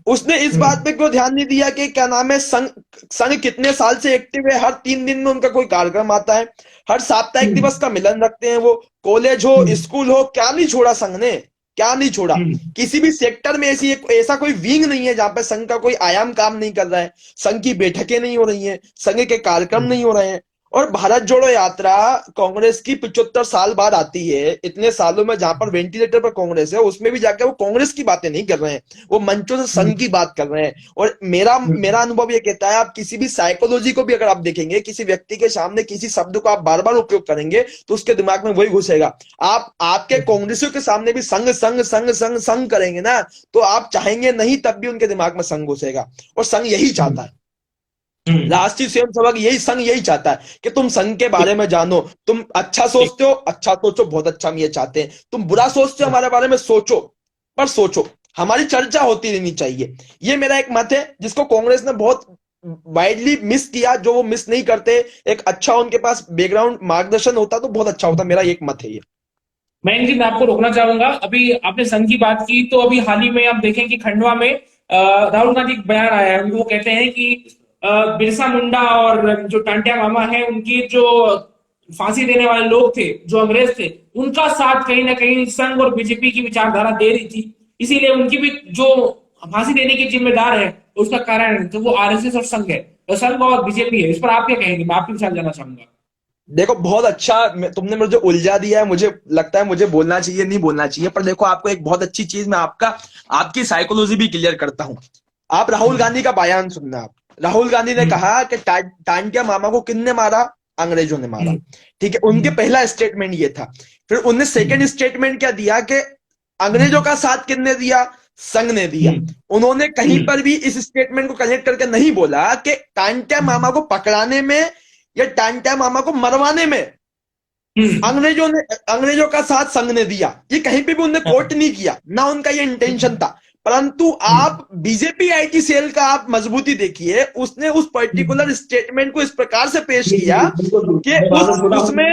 उसने इस बात पे क्यों ध्यान नहीं दिया कि क्या नाम है, संघ कितने साल से एक्टिव है, हर 3 दिन में उनका कोई कार्यक्रम आता है, हर साप्ताहिक दिवस का मिलन रखते हैं, वो कॉलेज हो स्कूल हो, क्या नहीं छोड़ा संघ ने, क्या नहीं छोड़ा। किसी भी सेक्टर में ऐसा कोई विंग नहीं है जहां पे संघ का कोई आयाम काम नहीं कर रहा है, संघ की बैठकें नहीं हो रही हैं, संघ के कार्यक्रम नहीं हो रहे हैं। और भारत जोड़ो यात्रा कांग्रेस की 75 साल बाद आती है, इतने सालों में जहां पर वेंटिलेटर पर कांग्रेस है, उसमें भी जाकर वो कांग्रेस की बातें नहीं कर रहे हैं, वो मंचों से संघ की बात कर रहे हैं। और मेरा अनुभव ये कहता है, आप किसी भी साइकोलॉजी को भी अगर आप देखेंगे, किसी व्यक्ति के सामने किसी शब्द को आप बार बार उपयोग करेंगे तो उसके दिमाग में वही घुसेगा। आप आपके कांग्रेसियों के सामने भी संघ संघ संघ संघ संघ करेंगे ना, तो आप चाहेंगे नहीं तब भी उनके दिमाग में संघ घुसेगा। और संघ यही चाहता है, राष्ट्रीय स्वयं सेवक संघ यही चाहता है कि तुम संघ के बारे में जानो, तुम अच्छा सोचते हो, अच्छा सोचो, बहुत अच्छा हम ये चाहते हैं, तुम बुरा सोचते हो हमारे बारे में, सोचो, पर सोचो, हमारी चर्चा होती रहनी चाहिए। ये मेरा एक मत है जिसको कांग्रेस ने बहुत वाइडली मिस किया, जो वो मिस नहीं करते। एक अच्छा उनके पास बैकग्राउंड मार्गदर्शन होता तो बहुत अच्छा होता, मेरा एक मत है ये। मैं जी, मैं आपको रोकना चाहूंगा। अभी आपने संघ की बात की, तो अभी हाल ही में आप देखें कि खंडवा में राहुल गांधी एक बयान आया है। वो कहते हैं कि बिरसा मुंडा और जो टांटिया मामा है, उनकी जो फांसी देने वाले लोग थे, जो अंग्रेज थे, उनका साथ कहीं ना कहीं संघ और बीजेपी की विचारधारा दे रही थी, इसीलिए उनकी भी जो फांसी देने की जिम्मेदार है उसका कारण तो वो आरएसएस और संघ है, तो संघ और बीजेपी है। इस पर आप क्या कहेंगे? मैं आपके विचार जानना चाहूंगा। देखो, बहुत अच्छा तुमने मुझे उलझा दिया है, मुझे लगता है मुझे बोलना चाहिए, नहीं बोलना चाहिए, पर देखो आपको एक बहुत अच्छी चीज मैं आपकी साइकोलॉजी भी क्लियर करता हूं। आप राहुल गांधी का बयान सुनना। आप राहुल गांधी ने कहा कि टांटिया मामा को किसने मारा? अंग्रेजों ने मारा, ठीक है। उनके पहला स्टेटमेंट ये था। फिर उनने सेकंड स्टेटमेंट क्या दिया कि अंग्रेजों का साथ किसने दिया? संघ ने दिया। उन्होंने कहीं पर भी इस स्टेटमेंट को कनेक्ट करके नहीं बोला कि टांटिया मामा को पकड़ाने में या टांटिया मामा को मरवाने में अंग्रेजों का साथ संघ ने दिया। ये कहीं पे भी उन्होंने कोट नहीं किया, ना उनका ये इंटेंशन था। परंतु आप बीजेपी आईटी सेल का आप मजबूती देखिए, उसने उस पर्टिकुलर स्टेटमेंट को इस प्रकार से पेश किया कि उसमें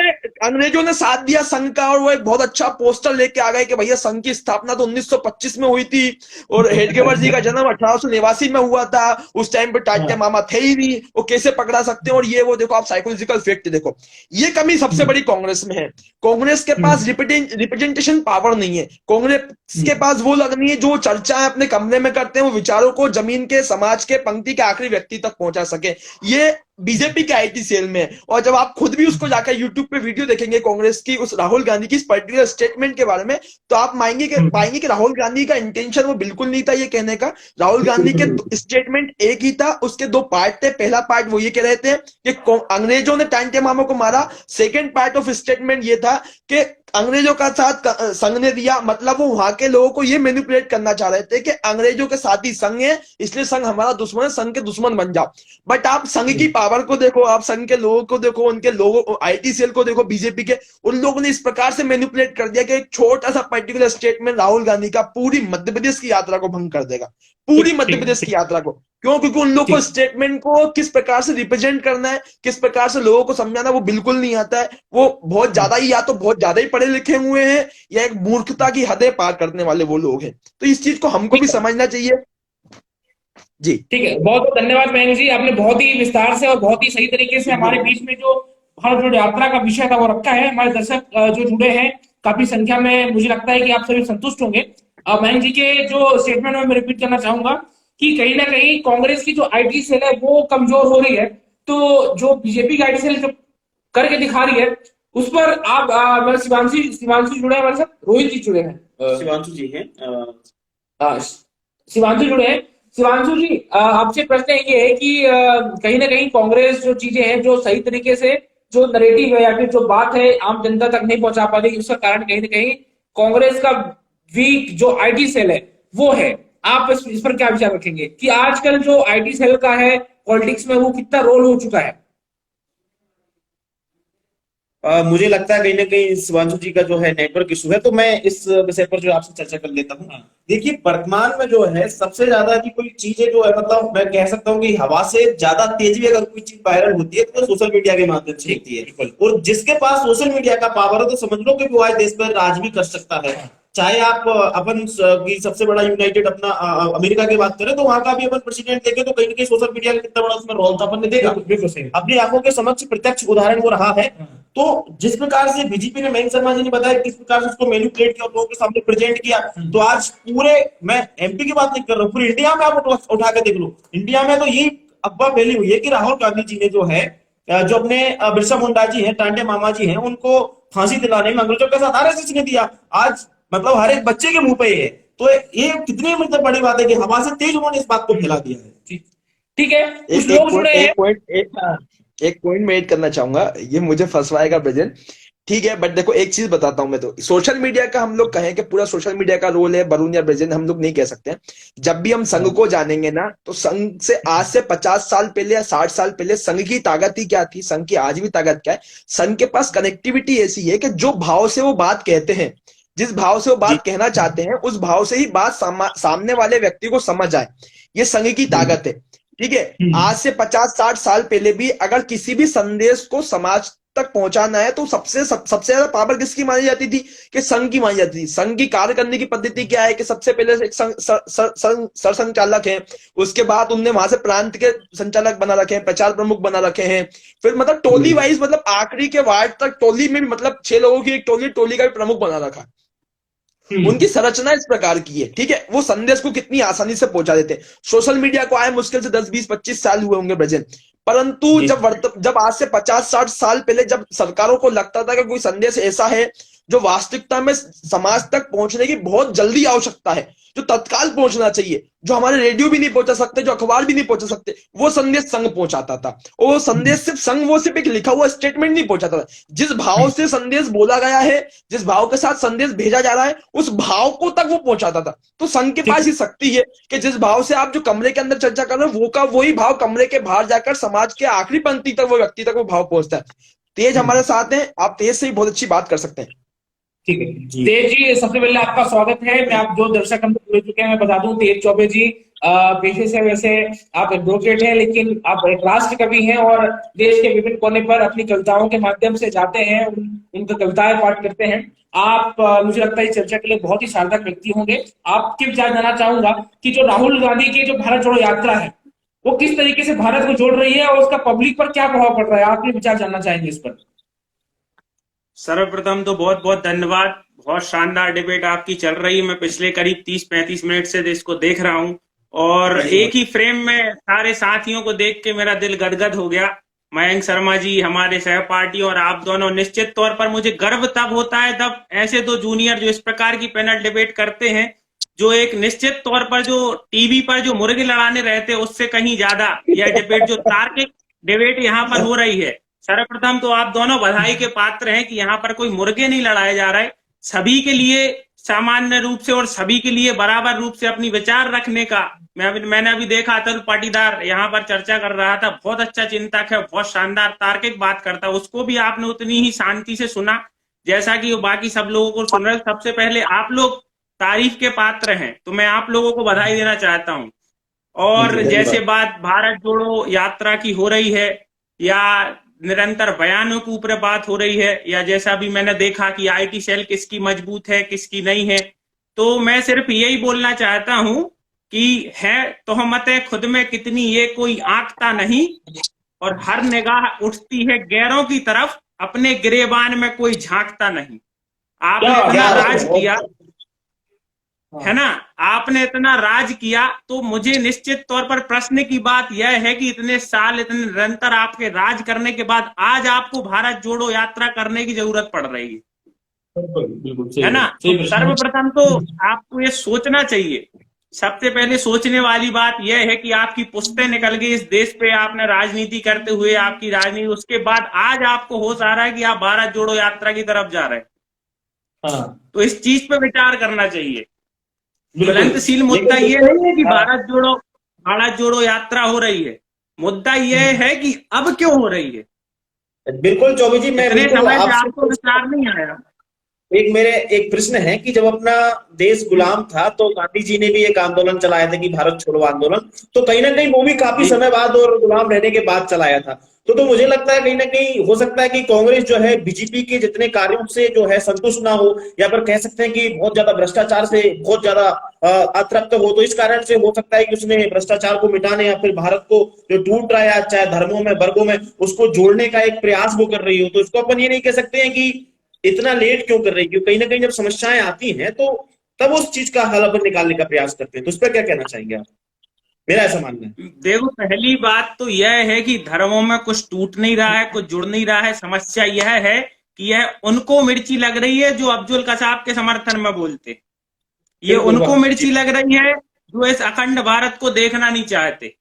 अंग्रेजों ने साथ दिया संघ का, और वो एक बहुत अच्छा पोस्टर लेके आ गए कि भैया संघ की स्थापना तो 1925 में हुई थी और हेडगेवर जी का जन्म 1889 में हुआ था। उस टाइम पे टांटिया मामा थे ही नहीं, वो कैसे पकड़ा सकते हैं? और ये वो देखो, आप साइकोलॉजिकल फैक्ट देखो, ये कमी सबसे बड़ी कांग्रेस में है। कांग्रेस के पास रिप्रेजेंटेशन पावर नहीं है। कांग्रेस के पास वो लोग नहीं है जो चर्चा अपने कमरे में करते हैं, वो विचारों को जमीन के, समाज के, पंक्ति के आखिरी व्यक्ति तक पहुंचा सके। ये बीजेपी के आईटी सेल में है। और जब आप खुद भी उसको जाकर यूट्यूब पे वीडियो देखेंगे कांग्रेस की, उस राहुल गांधी की इस पर्टिकुलर स्टेटमेंट के बारे में, तो आप पाएंगे कि राहुल गांधी का इंटेंशन वो बिल्कुल नहीं था ये कहने का। राहुल गांधी के स्टेटमेंट एक ही था, उसके 2 पार्ट थे। पहला पार्ट वो ये कह रहे थे कि अंग्रेजों ने टांटिया मामा को मारा। सेकेंड पार्ट ऑफ स्टेटमेंट ये था कि अंग्रेजों का साथ संघ ने दिया। मतलब वो वहां के लोगों को ये मैनिपुलेट करना चाह रहे थे कि अंग्रेजों के साथ ही संघ है, इसलिए संघ हमारा दुश्मन है, संघ के दुश्मन बन जाओ। बट आप संघ की पावर को देखो, आप संघ के लोगों को देखो, उनके लोगों, आईटी सेल को देखो, बीजेपी के, उन लोगों ने इस प्रकार से मैनिपुलेट कर दिया कि एक छोटा सा पर्टिकुलर स्टेटमेंट राहुल गांधी का पूरी मध्य प्रदेश की यात्रा को भंग कर देगा, पूरी मध्य प्रदेश की यात्रा को। क्यों? क्योंकि उन लोगों को स्टेटमेंट को किस प्रकार से रिप्रेजेंट करना है, किस प्रकार से लोगों को समझाना, वो बिल्कुल नहीं आता है। वो बहुत ज्यादा ही, या तो बहुत ज्यादा ही पढ़े लिखे हुए हैं, या एक मूर्खता की हदें पार करने वाले वो लोग हैं। तो इस चीज को हमको भी समझना चाहिए। जी ठीक है, बहुत बहुत धन्यवाद मयंक जी, आपने बहुत ही विस्तार से और बहुत ही सही तरीके से हमारे बीच में जो भारत जोड़ो यात्रा का विषय था वो रखा है। हमारे दर्शक जो जुड़े हैं काफी संख्या में, मुझे लगता है कि आप सभी संतुष्ट होंगे। मयंक जी के जो स्टेटमेंट में मैं रिपीट करना चाहूंगा कि कहीं ना कहीं कांग्रेस की जो आईटी सेल है वो कमजोर हो रही है, तो जो बीजेपी की आईटी सेल जो करके दिखा रही है उस पर आप मैं शिवांशु जुड़े हैं हमारे साथ, रोहित जी जुड़े हैं, शिवांशु जी हैं, शिवांशु जुड़े हैं। शिवांशु जी, आपसे प्रश्न ये है कि कहीं ना कहीं कांग्रेस जो चीजें हैं जो सही तरीके से जो नरेटिव है या फिर जो बात है आम जनता तक नहीं पहुंचा पा रही, उसका कारण कहीं ना कहीं कांग्रेस का वीक जो आईटी सेल है वो है। आप इस पर क्या विचार रखेंगे कि आजकल जो आईटी सेल का है पॉलिटिक्स में वो कितना रोल हो चुका है? मुझे लगता है कहीं ना कहीं शिवांशु जी का जो है नेटवर्क इशू है, तो मैं इस विषय पर जो आपसे चर्चा कर लेता हूँ। देखिए, वर्तमान में जो है सबसे ज्यादा की कोई चीजें जो है, मतलब मैं कह सकता हूँ कि हवा से ज्यादा तेज भी अगर कोई चीज वायरल होती है तो सोशल मीडिया के माध्यम से होती है, और जिसके पास सोशल मीडिया का पावर है तो समझ लो कि वो आज देश पर राज भी कर सकता है। चाहे आप अपन की सबसे बड़ा यूनाइटेड अपना अमेरिका की बात करें तो वहां का भी अपन प्रेसिडेंट देखे तो कहीं ना कहीं सोशल मीडिया का कितना बड़ा उसमें रोल था, अपन ने देखा, अपनी आंखों के समक्ष प्रत्यक्ष उदाहरण वो रहा है। तो जिस प्रकार से बीजेपी ने, मयंक शर्मा जी ने बताया किस प्रकार से उसको मैनिपुलेट किया और लोगों के सामने प्रेजेंट किया, तो आज पूरे, मैं एमपी की बात नहीं कर रहा हूँ, पूरे इंडिया में आप उठा के देख लो, इंडिया में तो यही अफवाह फैली हुई है कि राहुल गांधी जी ने जो है, जो अपने बिरसा मुंडा जी हैं, टांडे मामा जी हैं, उनको फांसी दिलाने में अंग्रेजों के साथ आरएसएस ने दिया। आज मतलब हर एक बच्चे के मुंह पे है, तो ये कितनी मतलब बड़ी बात है कि हवा से तेज उन्होंने इस बात को फैला दिया है। ठीक है, कुछ लोग जुड़े हैं। एक पॉइंट मैं ऐड करना चाहूंगा, ये मुझे फंसवाएगा प्रेजेंट, ठीक है, बट देखो एक चीज बताता हूं मैं, तो सोशल मीडिया का हम लोग कहें कि पूरा सोशल मीडिया का रोल है वरुण या ब्रजेंद्र, हम लोग नहीं कह सकते हैं। जब भी हम संघ को जानेंगे ना, तो संघ से आज से 50 साल पहले या 60 साल पहले संघ की ताकत ही क्या थी, संघ की आज भी ताकत क्या है, संघ के पास कनेक्टिविटी ऐसी है कि जो भाव से वो बात कहते हैं, जिस भाव से वो बात कहना चाहते हैं, उस भाव से ही बात सामने वाले व्यक्ति को समझ आए, ये संघ की ताकत है। ठीक है, आज से 50-60 साल पहले भी अगर किसी भी संदेश को समाज तक पहुंचाना है तो सबसे ज्यादा पावर किसकी मानी जाती थी, कि संघ की मानी जाती थी। संघ की कार्य करने की पद्धति क्या है कि सबसे पहले एक सरसंघचालक है, उसके बाद उनने वहां से प्रांत के संचालक बना रखे हैं, प्रचार प्रमुख बना रखे हैं, फिर मतलब टोली वाइज, मतलब आखिरी के वार्ड तक टोली में भी मतलब 6 लोगों की एक टोली का भी प्रमुख बना रखा। उनकी संरचना इस प्रकार की है। ठीक है, वो संदेश को कितनी आसानी से पहुंचा देते हैं। सोशल मीडिया को आए मुश्किल से 10-20-25 साल हुए होंगे ब्रजेंद्र, परंतु जब आज से 50-60 साल पहले जब सरकारों को लगता था कि कोई संदेश ऐसा है जो वास्तविकता में समाज तक पहुंचने की बहुत जल्दी आवश्यकता है, जो तत्काल पहुंचना चाहिए, जो हमारे रेडियो भी नहीं पहुंचा सकते, जो अखबार भी नहीं पहुंचा सकते, वो संदेश संघ पहुंचाता था। और वो संदेश सिर्फ संघ, वो सिर्फ एक लिखा हुआ स्टेटमेंट नहीं पहुंचाता था, जिस भाव से संदेश बोला गया है, जिस भाव के साथ संदेश भेजा जा रहा है, उस भाव को तक वो पहुंचाता था। तो संघ के पास ये शक्ति है कि जिस भाव से आप जो कमरे के अंदर चर्चा कर रहे हो, वो का वही भाव कमरे के बाहर जाकर समाज के आखिरी पंक्ति तक, वो व्यक्ति तक वो भाव पहुंचता है। तेज हमारे साथ है, आप तेज से ही बहुत अच्छी बात कर सकते हैं। ठीक है तेज जी, सबसे पहले आपका स्वागत है। मैं आप जो दर्शक हम जुड़ चुके हैं मैं बता दूं, तेज चौबे जी पेशे से वैसे आप एडवोकेट हैं, लेकिन आप एक राष्ट्र कवि हैं और देश के विभिन्न कोने पर अपनी कविताओं के माध्यम से जाते हैं, उनकी कविताएं पाठ करते हैं। आप मुझे लगता है इस चर्चा के लिए बहुत ही सार्थक व्यक्ति होंगे। आपके विचार जानना चाहूंगा कि जो राहुल गांधी की जो भारत जोड़ो यात्रा है वो किस तरीके से भारत को जोड़ रही है और उसका पब्लिक पर क्या प्रभाव पड़ रहा है, आपके विचार जानना चाहेंगे इस पर। सर्वप्रथम तो बहुत बहुत धन्यवाद, बहुत शानदार डिबेट आपकी चल रही है। मैं पिछले करीब 30-35 मिनट से इसको देख रहा हूं और एक ही फ्रेम में सारे साथियों को देख के मेरा दिल गदगद हो गया। मयंक शर्मा जी हमारे सहपाठी और आप दोनों, निश्चित तौर पर मुझे गर्व तब होता है तब ऐसे दो जूनियर जो इस प्रकार की पैनल डिबेट करते हैं, जो एक निश्चित तौर पर जो टीवी पर जो मुर्गे लड़ाने रहते उससे कहीं ज्यादा यह डिबेट जो तार्किक डिबेट यहाँ पर हो रही है। सर्वप्रथम तो आप दोनों बधाई के पात्र हैं कि यहाँ पर कोई मुर्गे नहीं लड़ाए जा रहे, सभी के लिए सामान्य रूप से और सभी के लिए बराबर रूप से अपनी विचार रखने का। मैंने अभी देखा अतुल पाटीदार यहाँ पर चर्चा कर रहा था, बहुत अच्छा चिंतक है, बहुत शानदार तार्किक बात करता है, उसको भी आपने उतनी ही शांति से सुना जैसा कि वो बाकी सब लोगों को सुन रहे। सबसे पहले आप लोग तारीफ के पात्र हैं, तो मैं आप लोगों को बधाई देना चाहता हूँ। और जैसे बात भारत जोड़ो यात्रा की हो रही है या निरंतर बयानों के ऊपर बात हो रही है, या जैसा भी मैंने देखा कि आईटी सेल किसकी मजबूत है किसकी नहीं है, तो मैं सिर्फ यही बोलना चाहता हूं कि है तोहमतें खुद में कितनी ये कोई आंकता नहीं, और हर निगाह उठती है गैरों की तरफ, अपने गिरेबान में कोई झांकता नहीं। आपने इतना राज किया है ना, आपने इतना राज किया, तो मुझे निश्चित तौर पर प्रश्न की बात यह है कि इतने साल, इतने निरंतर आपके राज करने के बाद आज आपको भारत जोड़ो यात्रा करने की जरूरत पड़ रही है, है ना। तो सर्वप्रथम तो आपको ये सोचना चाहिए, सबसे पहले सोचने वाली बात यह है कि आपकी पुश्तें निकल गई इस देश पे, आपने राजनीति करते हुए, आपकी राजनीति, उसके बाद आज आपको होश आ रहा है कि आप भारत जोड़ो यात्रा की तरफ जा रहे हैं। तो इस चीज पे विचार करना चाहिए। ज्वलंतशील मुद्दा ये नहीं है कि भारत जोड़ो यात्रा हो रही है, मुद्दा यह है कि अब क्यों हो रही है। बिल्कुल चौबे जी, मैं इतने समय से आपको विचार नहीं आया। एक प्रश्न है कि जब अपना देश गुलाम था तो गांधी जी ने भी एक आंदोलन चलाया था कि भारत छोड़ो आंदोलन, तो कहीं ना कहीं वो भी काफी समय बाद और गुलाम रहने के बाद चलाया था। तो मुझे लगता है कहीं ना कहीं हो सकता है कि कांग्रेस जो है बीजेपी के जितने कार्यों से जो है संतुष्ट ना हो, या फिर कह सकते हैं कि बहुत ज्यादा भ्रष्टाचार से बहुत ज्यादा अतृप्त हो, तो इस कारण से हो सकता है कि उसने भ्रष्टाचार को मिटाने या फिर भारत को जो टूट रहा है चाहे धर्मों में, वर्गों में, उसको जोड़ने का एक प्रयास वो कर रही हो। तो इसको अपन ये नहीं कह सकते हैं कि इतना लेट क्यों कर रही है, क्योंकि कहीं ना कहीं जब समस्याएं आती हैं तो तब उस चीज का हल अपन निकालने का प्रयास करते हैं। तो इस पर क्या कहना चाहेंगे आप? मेरा ऐसा मानना है। देखो, पहली बात तो यह है कि धर्मों में कुछ टूट नहीं रहा है, कुछ जुड़ नहीं रहा है। समस्या यह है कि यह उनको मिर्ची लग रही है जो अब्दुल कसाब के समर्थन में बोलते, ये उनको मिर्ची लग रही है जो इस अखंड भारत को देखना नहीं चाहते।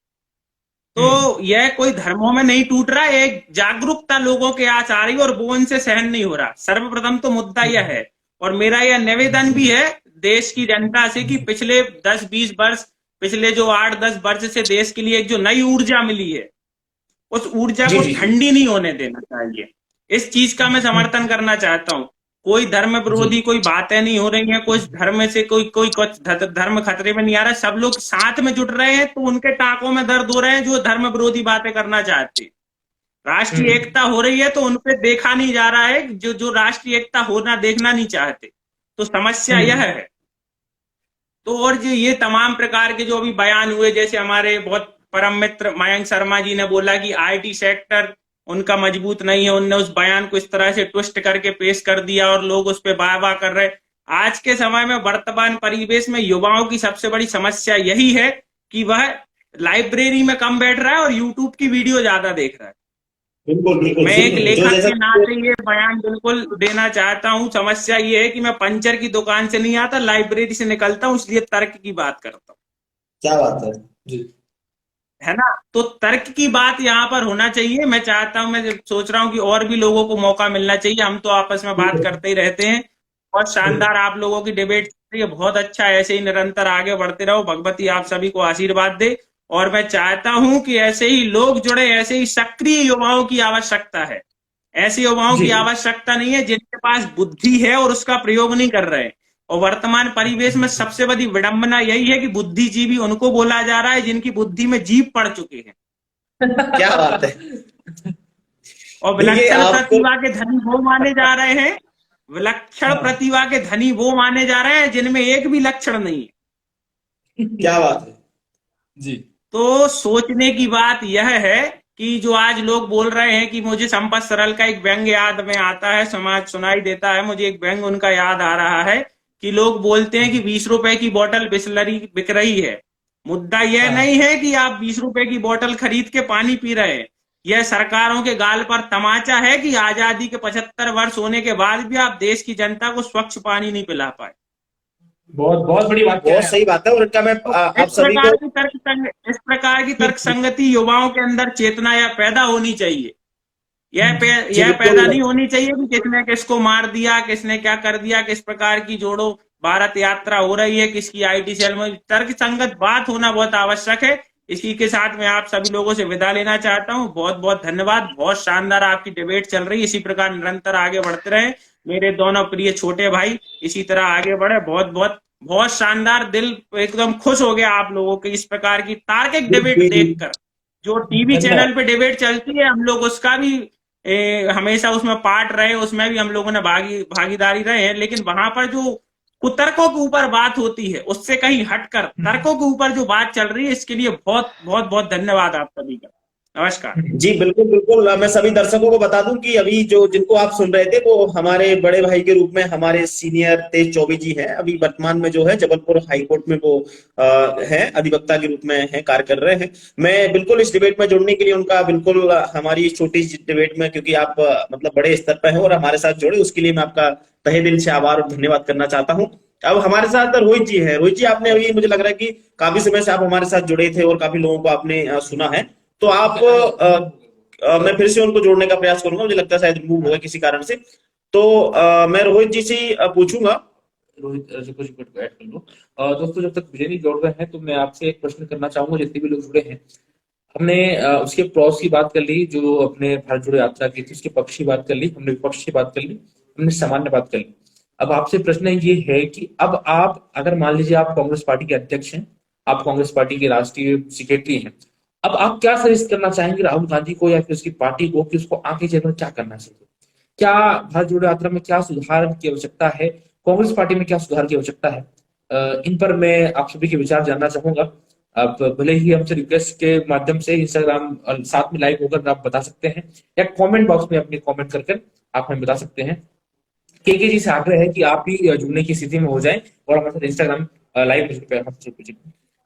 तो यह कोई धर्मों में नहीं टूट रहा है, एक जागरूकता लोगों के आस आ रही है और वो उनसे सहन नहीं हो रहा। सर्वप्रथम तो मुद्दा यह है, और मेरा यह निवेदन भी है देश की जनता से कि पिछले 10-20 वर्ष, पिछले जो 8-10 वर्ष से देश के लिए एक जो नई ऊर्जा मिली है, उस ऊर्जा को ठंडी नहीं होने देना चाहिए। इस चीज का मैं समर्थन करना चाहता हूँ। कोई धर्म विरोधी कोई बातें नहीं हो रही हैं, कोई धर्म से कोई धर्म खतरे में नहीं आ रहा, सब लोग साथ में जुट रहे हैं, तो उनके टाकों में दर्द हो रहे हैं जो धर्म विरोधी बातें करना चाहते। राष्ट्रीय एकता हो रही है तो उनपे देखा नहीं जा रहा है, जो राष्ट्रीय एकता होना देखना नहीं चाहते। तो समस्या यह है। तो और जो ये तमाम प्रकार के जो अभी बयान हुए, जैसे हमारे बहुत परम मित्र मयंक शर्मा जी ने बोला कि IT सेक्टर उनका मजबूत नहीं है, उनने उस बयान को इस तरह से ट्विस्ट करके पेश कर दिया और लोग उस पर वाह कर रहे। आज के समय में, वर्तमान परिवेश में युवाओं की सबसे बड़ी समस्या यही है कि वह लाइब्रेरी में कम बैठ रहा है और यूट्यूब की वीडियो ज्यादा देख रहा है। बिल्कुल, मैं एक लेखक के नाते ये बयान बिल्कुल देना चाहता हूँ। समस्या ये है कि मैं पंचर की दुकान से नहीं आता, लाइब्रेरी से निकलता हूँ, इसलिए तर्क की बात करता हूँ। क्या बात है जी, है ना। तो तर्क की बात यहाँ पर होना चाहिए। मैं चाहता हूँ, मैं सोच रहा हूँ कि और भी लोगों को मौका मिलना चाहिए। हम तो आपस में बात करते ही रहते हैं। बहुत शानदार आप लोगों की डिबेट, बहुत अच्छा, ऐसे ही निरंतर आगे बढ़ते रहो। भगवती आप सभी को आशीर्वाद दे। और मैं चाहता हूं कि ऐसे ही लोग जुड़े, ऐसे ही सक्रिय युवाओं की आवश्यकता है। ऐसे युवाओं की आवश्यकता नहीं है जिनके पास बुद्धि है और उसका प्रयोग नहीं कर रहे। और वर्तमान परिवेश में सबसे बड़ी विडंबना यही है कि बुद्धिजीवी उनको बोला जा रहा है जिनकी बुद्धि में जीभ पड़ चुके हैं। क्या बात है। और विलक्षण प्रतिभा के धनी वो माने जा रहे हैं, विलक्षण प्रतिभा के धनी वो माने जा रहे हैं जिनमें एक भी लक्षण नहीं है। क्या बात है जी। तो सोचने की बात यह है कि जो आज लोग बोल रहे हैं कि मुझे संपत सरल का एक व्यंग्य याद में आता है, समाज सुनाई देता है, मुझे एक व्यंग्य उनका याद आ रहा है कि लोग बोलते हैं कि 20 रुपए की बोतल बिस्लरी बिक रही है। मुद्दा यह नहीं है कि आप 20 रुपए की बोतल खरीद के पानी पी रहे हैं। यह सरकारों के गाल पर तमाचा है कि आजादी के 75 वर्ष होने के बाद भी आप देश की जनता को स्वच्छ पानी नहीं पिला पाए। बहुत बड़ी बात, बहुत सही बात है। और इनका मैं आप सभी को इस प्रकार की तर्क संगति युवाओं के अंदर चेतना या पैदा होनी चाहिए। यह पैदा नहीं होनी चाहिए कि किसने किसको मार दिया, किसने क्या कर दिया, किस प्रकार की जोड़ो भारत यात्रा हो रही है, किसकी IT सेल में। तर्क संगत बात होना बहुत आवश्यक है। इसी के साथ मैं आप सभी लोगों से विदा लेना चाहता हूँ। बहुत बहुत धन्यवाद। बहुत शानदार आपकी डिबेट चल रही है, इसी प्रकार निरंतर आगे बढ़ते रहे मेरे दोनों प्रिय छोटे भाई, इसी तरह आगे बढ़े। बहुत बहुत बहुत शानदार, दिल एकदम खुश हो गया आप लोगों के इस प्रकार की तार्किक डिबेट देखकर। जो टीवी चैनल पे डिबेट चलती है, हम लोग उसका भी हमेशा उसमें पार्ट रहे, उसमें भी हम लोगों ने भागीदारी रहे हैं, लेकिन वहां पर जो कुतर्कों के ऊपर बात होती है, उससे कहीं हटकर तर्कों के ऊपर जो बात चल रही है, इसके लिए बहुत बहुत बहुत धन्यवाद आप सभी का। नमस्कार। जी बिल्कुल बिल्कुल, मैं सभी दर्शकों को बता दूं कि अभी जो जिनको आप सुन रहे थे वो हमारे बड़े भाई के रूप में हमारे सीनियर तेज चौबे जी हैं। अभी वर्तमान में जो है जबलपुर हाईकोर्ट में वो है अधिवक्ता के रूप में है, कार्य कर रहे हैं। मैं बिल्कुल इस डिबेट में जुड़ने के लिए उनका बिल्कुल हमारी इस छोटी सी डिबेट में, क्योंकि आप मतलब बड़े स्तर पर हैं और हमारे साथ जुड़े, उसके लिए मैं आपका तहे दिल से आभार और धन्यवाद करना चाहता हूँ। अब हमारे साथ रोहित जी है। रोहित जी, आपने अभी, मुझे लग रहा है कि काफी समय से आप हमारे साथ जुड़े थे और काफी लोगों को आपने सुना है, तो आप मैं फिर से उनको जोड़ने का प्रयास करूंगा। मुझे लगता है शायद रिमूव होगा किसी कारण से, तो मैं रोहित जी से पूछूंगा। रोहित जी को ऐड कर लो। दोस्तों, जब तक विजय नहीं जोड़ रहे हैं तो मैं आपसे एक प्रश्न करना चाहूंगा। जितने भी लोग जुड़े हैं, हमने उसके प्रॉस की बात कर ली, जो अपने भारत जोड़ो यात्रा की थी उसके पक्ष की बात कर ली, हमने विपक्ष की बात कर ली, हमने सामान्य बात कर ली। अब आपसे प्रश्न ये है कि अब आप, अगर मान लीजिए आप कांग्रेस पार्टी के अध्यक्ष हैं, आप कांग्रेस पार्टी के राष्ट्रीय सेक्रेटरी हैं, अब आप क्या सजेस्ट करना चाहेंगे राहुल गांधी को या फिर उसकी पार्टी को कि उसको आगे चलकर क्या करना चाहिए? क्या भारत जोड़ो यात्रा में क्या सुधार की आवश्यकता है, कांग्रेस पार्टी में क्या सुधार की आवश्यकता है? इन पर मैं आप सभी के विचार जानना चाहूंगा। आप भले ही हमसे रिक्वेस्ट के माध्यम से इंस्टाग्राम साथ में लाइव होकर आप बता सकते हैं, या कमेंट बॉक्स में अपने कमेंट कर आप हमें बता सकते हैं। केके जी से आग्रह है कि आप भी जुड़ने की स्थिति में हो जाएं और हमारे साथ इंस्टाग्राम लाइव।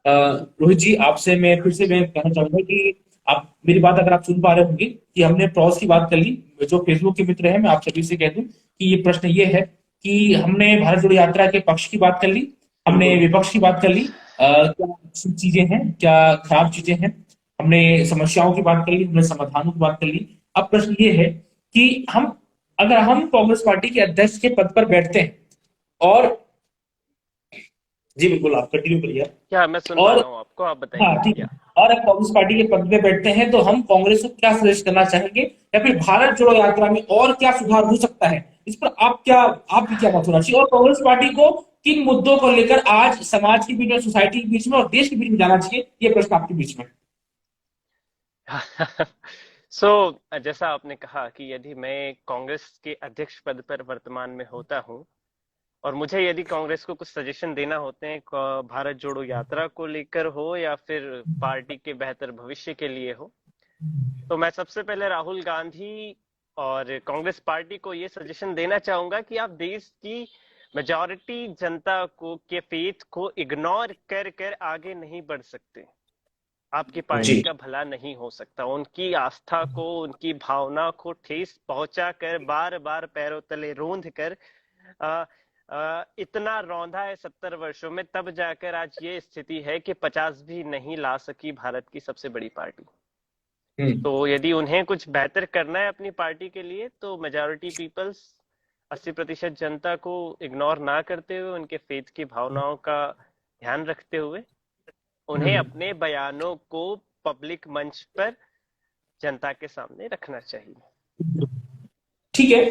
रोहित जी, आपसे मैं फिर से कहना चाहूंगा कि आप मेरी बात अगर आप सुन पा रहे होंगे कि हमने प्रॉस की बात कर ली। जो फेसबुक के मित्र है, मैं आप सभी से कह दूं कि ये प्रश्न ये है कि हमने भारत जोड़ो यात्रा के पक्ष की बात कर ली, हमने विपक्ष की बात कर ली, क्या अच्छी चीजें हैं, क्या खराब चीजें हैं, हमने समस्याओं की बात कर ली, हमने समाधानों की बात कर ली। अब प्रश्न ये है कि अगर हम कांग्रेस पार्टी के अध्यक्ष के पद पर बैठते हैं और जी बिल्कुल, आप कंटिन्यू करिए। क्या मैं सुन पा रहा हूँ आपको? आप बताइए। हाँ, ठीक है। और अब कांग्रेस पार्टी के पद पे बैठते हैं तो हम कांग्रेस को क्या सजेस्ट करना चाहेंगे, या फिर भारत जोड़ो यात्रा में और क्या सुधार हो सकता है, इस पर आप भी क्या बात होना चाहिए, और कांग्रेस पार्टी को किन मुद्दों को लेकर आज समाज के बीच में, सोसाइटी के बीच में और देश के बीच में जाना चाहिए? ये प्रश्न आपके बीच में। जैसा आपने कहा कि यदि मैं कांग्रेस के अध्यक्ष पद पर वर्तमान में होता हूं और मुझे यदि कांग्रेस को कुछ सजेशन देना होते हैं, भारत जोड़ो यात्रा को लेकर हो या फिर पार्टी के बेहतर भविष्य के लिए हो, तो मैं सबसे पहले राहुल गांधी और कांग्रेस पार्टी को ये सजेशन देना चाहूंगा कि आप देश की मेजॉरिटी जनता के फेथ को इग्नोर कर आगे नहीं बढ़ सकते। आपकी पार्टी का भला नहीं हो सकता। उनकी आस्था को, उनकी भावना को ठेस पहुंचा कर, बार बार पैरों तले रोंद कर इतना रौंदा है 70 वर्षों में, तब जाकर आज ये स्थिति है कि 50 भी नहीं ला सकी भारत की सबसे बड़ी पार्टी। तो यदि उन्हें कुछ बेहतर करना है अपनी पार्टी के लिए, तो मेजॉरिटी पीपल्स, 80% जनता को इग्नोर ना करते हुए, उनके फेथ की भावनाओं का ध्यान रखते हुए, उन्हें अपने बयानों को पब्लिक मंच पर जनता के सामने रखना चाहिए। ठीक है।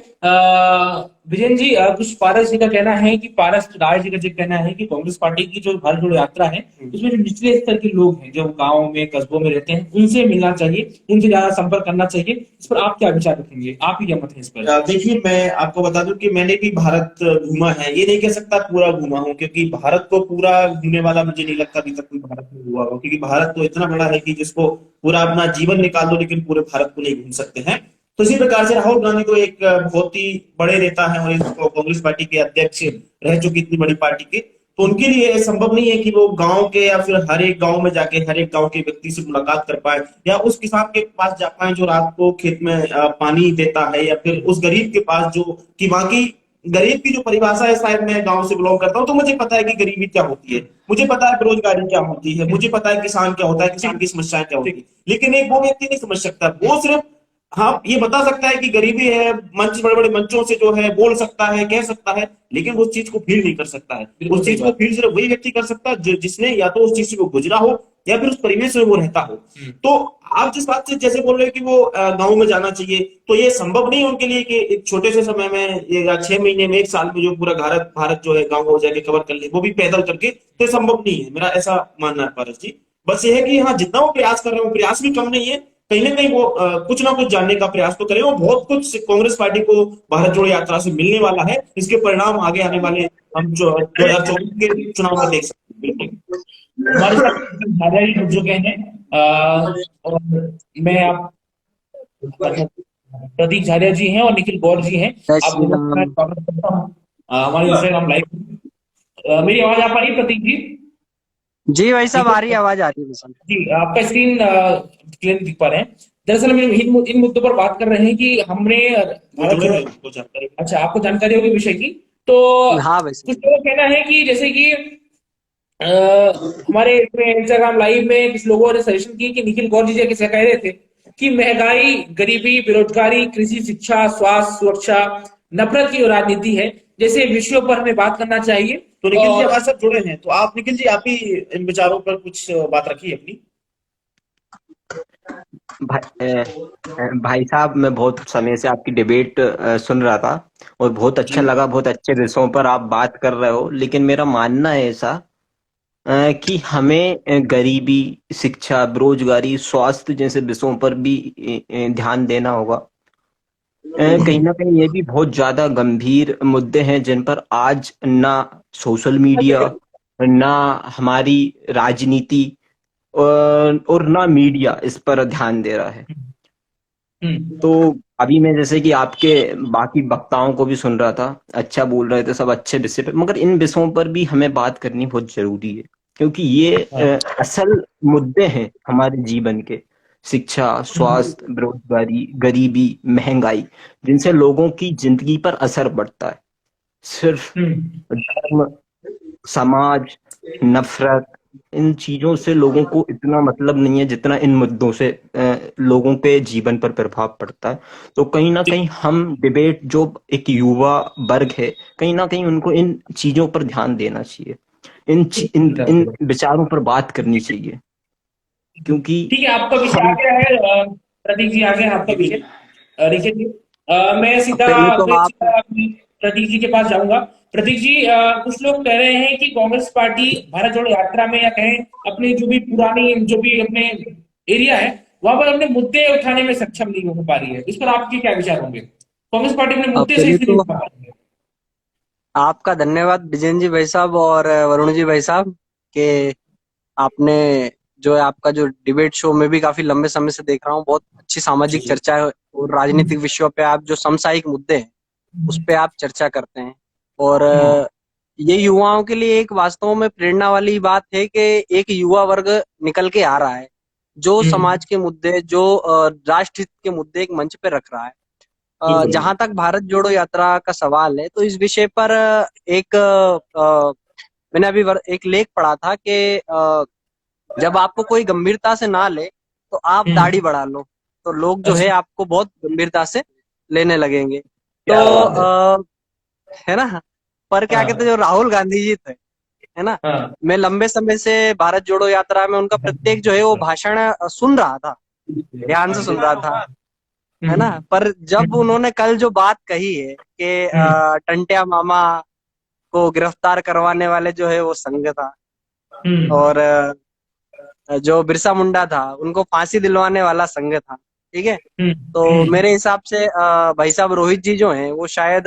विजयन जी, कुछ पारस जी का कहना है कि पारस राय जी का जो कहना है कि कांग्रेस पार्टी की जो भारत जोड़ो यात्रा है उसमें जो निचले स्तर के लोग हैं, जो गांव में कस्बों में रहते हैं, उनसे मिलना चाहिए, उनसे ज्यादा संपर्क करना चाहिए। इस पर आप क्या विचार रखेंगे? आप ही क्या मत है इस पर? देखिए, मैं आपको बता दूं कि मैंने भी भारत घूमा है। ये नहीं कह सकता पूरा घूमा हूं, क्योंकि भारत को पूरा घूमने वाला मुझे नहीं लगता अभी तक कोई भारत में हुआ हो, क्योंकि भारत तो इतना बड़ा है कि जिसको पूरा अपना जीवन निकाल दो लेकिन पूरे भारत को नहीं घूम सकते हैं। तो इसी प्रकार से राहुल गांधी को एक बहुत ही बड़े नेता है और कांग्रेस पार्टी के अध्यक्ष रह चुकी इतनी बड़ी पार्टी के, तो उनके लिए संभव नहीं है कि वो गांव के या फिर हर एक गांव में जाके हर एक गांव के व्यक्ति से मुलाकात कर पाए, या उस किसान के पास जा पाए जो रात को खेत में पानी देता है, या फिर उस गरीब के पास जो कि वहां की गरीब की जो परिभाषा है, शायद मैं गांव से बिलोंग करता हूं तो मुझे पता है कि गरीबी क्या होती है, मुझे पता है बेरोजगारी क्या होती है, मुझे पता है किसान क्या होता है, किसान की समस्याएं क्या होती है। लेकिन एक वो व्यक्ति नहीं समझ सकता। वो सिर्फ ये बता सकता है कि गरीबी है, मंच, बड़े बड़े मंचों से जो है बोल सकता है, कह सकता है, लेकिन उस चीज को फील नहीं कर सकता है। उस चीज को फील सिर्फ वही व्यक्ति कर सकता है जिसने या तो उस चीज से वो गुजरा हो या फिर उस परिवेश में वो रहता हो। तो आप जिस बात से जैसे बोल रहे हो कि वो गांव में जाना चाहिए, तो ये संभव नहीं है उनके लिए कि एक छोटे से समय में, 6 महीने में, 1 साल में जो पूरा भारत जो है गाँव जाके कवर कर ले, वो भी पैदल करके, तो संभव नहीं है। मेरा ऐसा मानना है पारस जी। बस ये है कि हाँ, जितना वो प्रयास कर रहे हैं वो प्रयास भी कम नहीं है, कहीं ना कहीं वो कुछ ना कुछ जानने का प्रयास तो करें, और बहुत कुछ कांग्रेस पार्टी को भारत जोड़ो यात्रा से मिलने वाला है। इसके परिणाम आगे आने वाले हम जो 2024 के चुनाव में देख सकते हैं। बिल्कुल हमारे साथ झारिया जी जुड़ चुके हैं। और मैं आप प्रतीक झारिया जी हैं और निखिल गौर जी हैं। जय आप श्री दोनों का मैं राम। स्वागत करता हूँ हमारे इंस्टाग्राम लाइव। मेरी आवाज आ पा रही है प्रतीक जी? जी भाई साहब, ठीक आ है रही आवाज आ रही है सर। जी, आपका स्क्रीन क्लियर दिख पा रहे हैं। दरअसल हम इन मुद्दों पर बात कर रहे हैं कि हमने भारत जोड़ो, अच्छा आपको जानकारी होगी विषय की, तो हाँ भाई कुछ साहब। लोगों का कहना है कि जैसे कि हमारे इंस्टाग्राम लाइव में कुछ लोगों ने सजेशन की कि निखिल गौर जी जैसे कह रहे थे कि महंगाई, गरीबी, बेरोजगारी, कृषि, शिक्षा, स्वास्थ्य, सुरक्षा, नफरत की राजनीति है, जैसे विषयों पर हमें बात करना चाहिए। तो निखिल जी हमारे साथ जुड़े हैं, तो आप निखिल जी आप ही इन विचारों पर कुछ बात रखिए अपनी। भाई साहब, मैं बहुत समय से आपकी डिबेट सुन रहा था और बहुत अच्छा लगा। बहुत अच्छे विषयों पर आप बात कर रहे हो, लेकिन मेरा मानना है ऐसा कि हमें गरीबी, शिक्षा, बेरोजगारी, स्वास्थ्य जैसे विषयों पर भी ध्यान देना होगा। कहीं ना कहीं ये भी बहुत ज्यादा गंभीर मुद्दे हैं जिन पर आज ना सोशल मीडिया, ना हमारी राजनीति और ना मीडिया इस पर ध्यान दे रहा है। तो अभी मैं जैसे कि आपके बाकी वक्ताओं को भी सुन रहा था, अच्छा बोल रहे थे, सब अच्छे विषय पे, मगर इन विषयों पर भी हमें बात करनी बहुत जरूरी है, क्योंकि ये असल मुद्दे हैं हमारे जीवन के। शिक्षा, स्वास्थ्य, बेरोजगारी, गरीबी, महंगाई, जिनसे लोगों की जिंदगी पर असर पड़ता है। सिर्फ धर्म, समाज, नफरत, इन चीजों से लोगों को इतना मतलब नहीं है जितना इन मुद्दों से लोगों के जीवन पर प्रभाव पड़ता है। तो कहीं ना कहीं हम डिबेट, जो एक युवा वर्ग है, कहीं ना कहीं उनको इन चीजों पर ध्यान देना चाहिए, इन विचारों पर बात करनी चाहिए, क्योंकि ठीक है, आपका विषय आ गया है प्रतीक जी, आ गया है आपका विषय। रिखित जी, मैं सीधा पहले तो आप प्रतीक जी के पास जाऊंगा। प्रतीक जी, कुछ लोग कह रहे हैं कि कांग्रेस पार्टी भारत जोड़ो यात्रा में, या कहें अपनी जो भी पुरानी, जो भी अपने एरिया है वहां पर अपने मुद्दे उठाने में सक्षम नहीं हो पा रही है। इस पर आपके क्या विचार होंगे? कांग्रेस पार्टी अपने मुद्दे से पहले इसलिए नहीं तो उठा पा रही है। आपका धन्यवाद विजेन जी भाई साहब और वरुण जी भाई साहब, के आपने जो है आपका जो डिबेट शो में भी काफी लंबे समय से देख रहा हूँ, बहुत अच्छी सामाजिक चर्चा है और राजनीतिक विषयों पे आप जो समसामयिक मुद्दे हैं उस पे आप चर्चा करते हैं। और ये युवाओं के लिए एक वास्तव में प्रेरणा वाली बात है कि एक युवा वर्ग निकल के आ रहा है जो समाज के मुद्दे, जो राष्ट्र हित के मुद्दे एक मंच पे रख रहा है। जहां तक भारत जोड़ो यात्रा का सवाल है, तो इस विषय पर एक मैंने अभी एक लेख पढ़ा था कि जब आपको कोई गंभीरता से ना ले तो आप दाढ़ी बढ़ा लो, तो लोग जो है आपको बहुत गंभीरता से लेने लगेंगे। तो है ना, पर क्या कहते हैं, जो राहुल गांधी जी थे, है ना, मैं लंबे समय से भारत जोड़ो यात्रा में उनका प्रत्येक जो है वो भाषण सुन रहा था, ध्यान से सुन रहा था, है ना। पर जब उन्होंने कल जो बात कही है कि टंटिया मामा को गिरफ्तार करवाने वाले जो है वो संघ था, और जो बिरसा मुंडा था उनको फांसी दिलवाने वाला संघ था, ठीक है। तो मेरे हिसाब से भाई साहब रोहित जी जो हैं वो शायद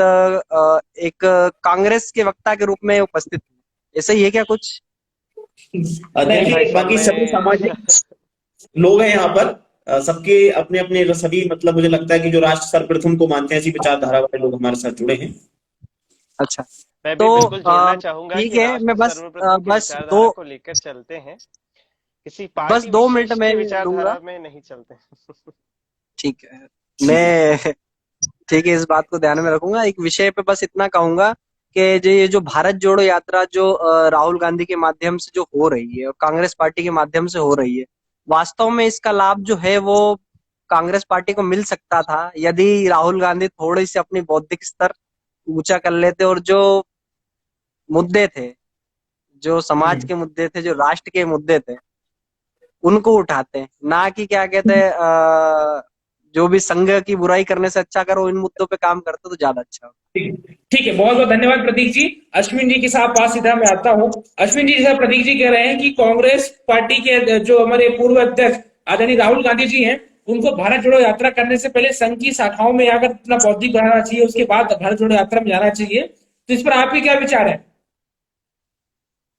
एक कांग्रेस के वक्ता के रूप में उपस्थित हैं। ऐसा ही है क्या कुछ? देखिए, बाकी सभी सामाजिक लोग हैं यहाँ पर, सबके अपने अपने सभी, मतलब मुझे लगता है कि जो राष्ट्र सर्वप्रथम को मानते हैं, ऐसी विचारधारा वाले लोग हमारे साथ जुड़े हैं। अच्छा, मैं भी बिल्कुल जोड़ना चाहूंगा ठीक कि है, मैं बस विचारधारा को लेकर चलते हैं, किसी पार्टी 2 मिनट में विचारधारा में नहीं चलते। ठीक है, मैं ठीक है, इस बात को ध्यान में रखूंगा। एक विषय पे बस इतना कहूंगा कि ये जो भारत जोड़ो यात्रा जो राहुल गांधी के माध्यम से जो हो रही है और कांग्रेस पार्टी के माध्यम से हो रही है, वास्तव में इसका लाभ जो है वो कांग्रेस पार्टी को मिल सकता था यदि राहुल गांधी थोड़ी सी अपनी बौद्धिक स्तर ऊंचा कर लेते और जो मुद्दे थे, जो समाज के मुद्दे थे, जो राष्ट्र के मुद्दे थे, उनको उठाते, ना कि क्या कहते हैं जो भी संघ की बुराई करने से अच्छा करो, इन मुद्दों पे काम करते तो ज्यादा अच्छा हो। ठीक है, बहुत बहुत धन्यवाद प्रतीक जी। अश्विन जी के साथ पास सीधा मैं आता हूँ। अश्विन जी, जैसा प्रतीक जी कह रहे हैं कि कांग्रेस पार्टी के जो हमारे पूर्व अध्यक्ष आदरणीय राहुल गांधी जी हैं, उनको भारत जोड़ो यात्रा करने से पहले संघ की शाखाओं में आकर अपना बौद्धिक बनाना चाहिए, उसके बाद भारत जोड़ो यात्रा में जाना चाहिए। तो इस पर आपके क्या विचार है?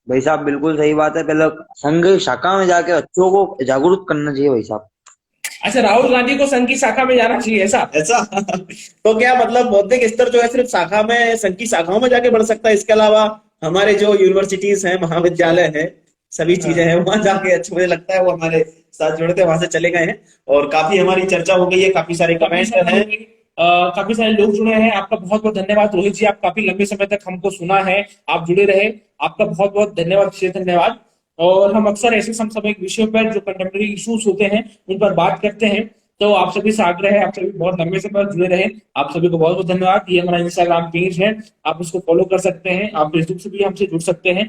भाई साहब बिल्कुल सही बात है, पहले संघ शाखा में जाके बच्चों को जागरूक करना चाहिए भाई साहब। अच्छा, राहुल गांधी को संघ की शाखा में जाना चाहिए ऐसा? तो क्या मतलब बौद्धिक स्तर जो है सिर्फ शाखा में, संघ की शाखाओं में जाके बढ़ सकता है? इसके अलावा हमारे जो यूनिवर्सिटीज हैं, महाविद्यालय हैं, सभी चीजें हैं, वहां जाके अच्छा मुझे लगता है वो हमारे साथ जुड़े थे, वहां से चले गए हैं। और काफी हमारी चर्चा हो गई है, काफी सारे कमेंट्स हैं, काफी सारे लोग जुड़े हैं। आपका बहुत बहुत धन्यवाद रोहित जी, आप काफी लंबे समय तक हमको सुना है, आप जुड़े रहे, आपका बहुत बहुत धन्यवाद, विशेष धन्यवाद। और हम अक्सर ऐसे समसामयिक विषयों पर जो कंटेम्प्रेरी इश्यूज होते हैं उन पर बात करते हैं। तो आप सभी से आग्रह है, आप सभी बहुत लंबे समय जुड़े रहे। आप सभी को बहुत बहुत धन्यवाद। ये हमारा इंस्टाग्राम पेज है, आप उसको फॉलो कर सकते हैं। आप फेसबुक से भी हमसे जुड़ सकते हैं,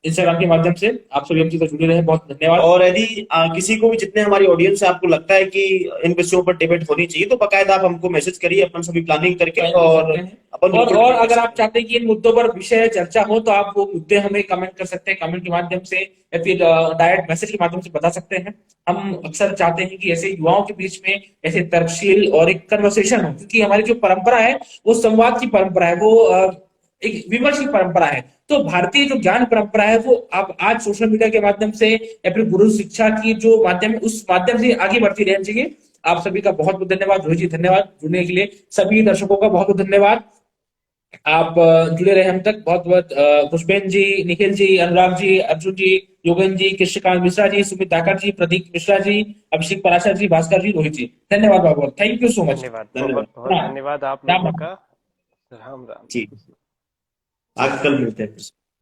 इंस्टाग्राम के माध्यम से। आप सभी हमसे जुड़े रहे, बहुत धन्यवाद। और यदि किसी को भी, जितने हमारी ऑडियंस है, आपको लगता है कि इन विषयों पर डिबेट होनी चाहिए तो बाकायदा आप हमको मैसेज करिए, अपन सभी प्लानिंग करके और और अगर आप चाहते हैं कि इन मुद्दों पर विषय चर्चा हो तो आप वो मुद्दे हमें कमेंट कर सकते हैं, कमेंट के माध्यम से या फिर डायरेक्ट मैसेज के माध्यम से बता सकते हैं। हम अक्सर चाहते हैं कि ऐसे युवाओं के बीच में ऐसे तर्कशील और एक कन्वर्सेशन हो, क्योंकि हमारी जो परंपरा है वो संवाद की परंपरा है, वो एक विमर्श की परंपरा है। तो भारतीय जो ज्ञान परंपरा है वो आप आज सोशल मीडिया के माध्यम से या फिर गुरु शिक्षा की जो माध्यम, उस माध्यम से आगे बढ़ती रहनी चाहिए। आप सभी का बहुत बहुत धन्यवाद रोहित जी, धन्यवाद जुड़ने के लिए। सभी दर्शकों का बहुत बहुत धन्यवाद, आप जुड़े रहे हम तक। बहुत बहुत पुष्पेन जी, निखिल जी, अनुराग जी, अर्जुन जी, योगेंद्र जी, कृष्णकांत मिश्रा जी, सुमित धाकर जी, प्रदीप मिश्रा जी, अभिषेक पराशर जी, भास्कर जी, रोहित जी, धन्यवाद बहुत बहुत, थैंक यू सो मच। धन्यवाद, बहुत बहुत धन्यवाद आप लोगों का। राम राम जी, आज कल मिलते हैं।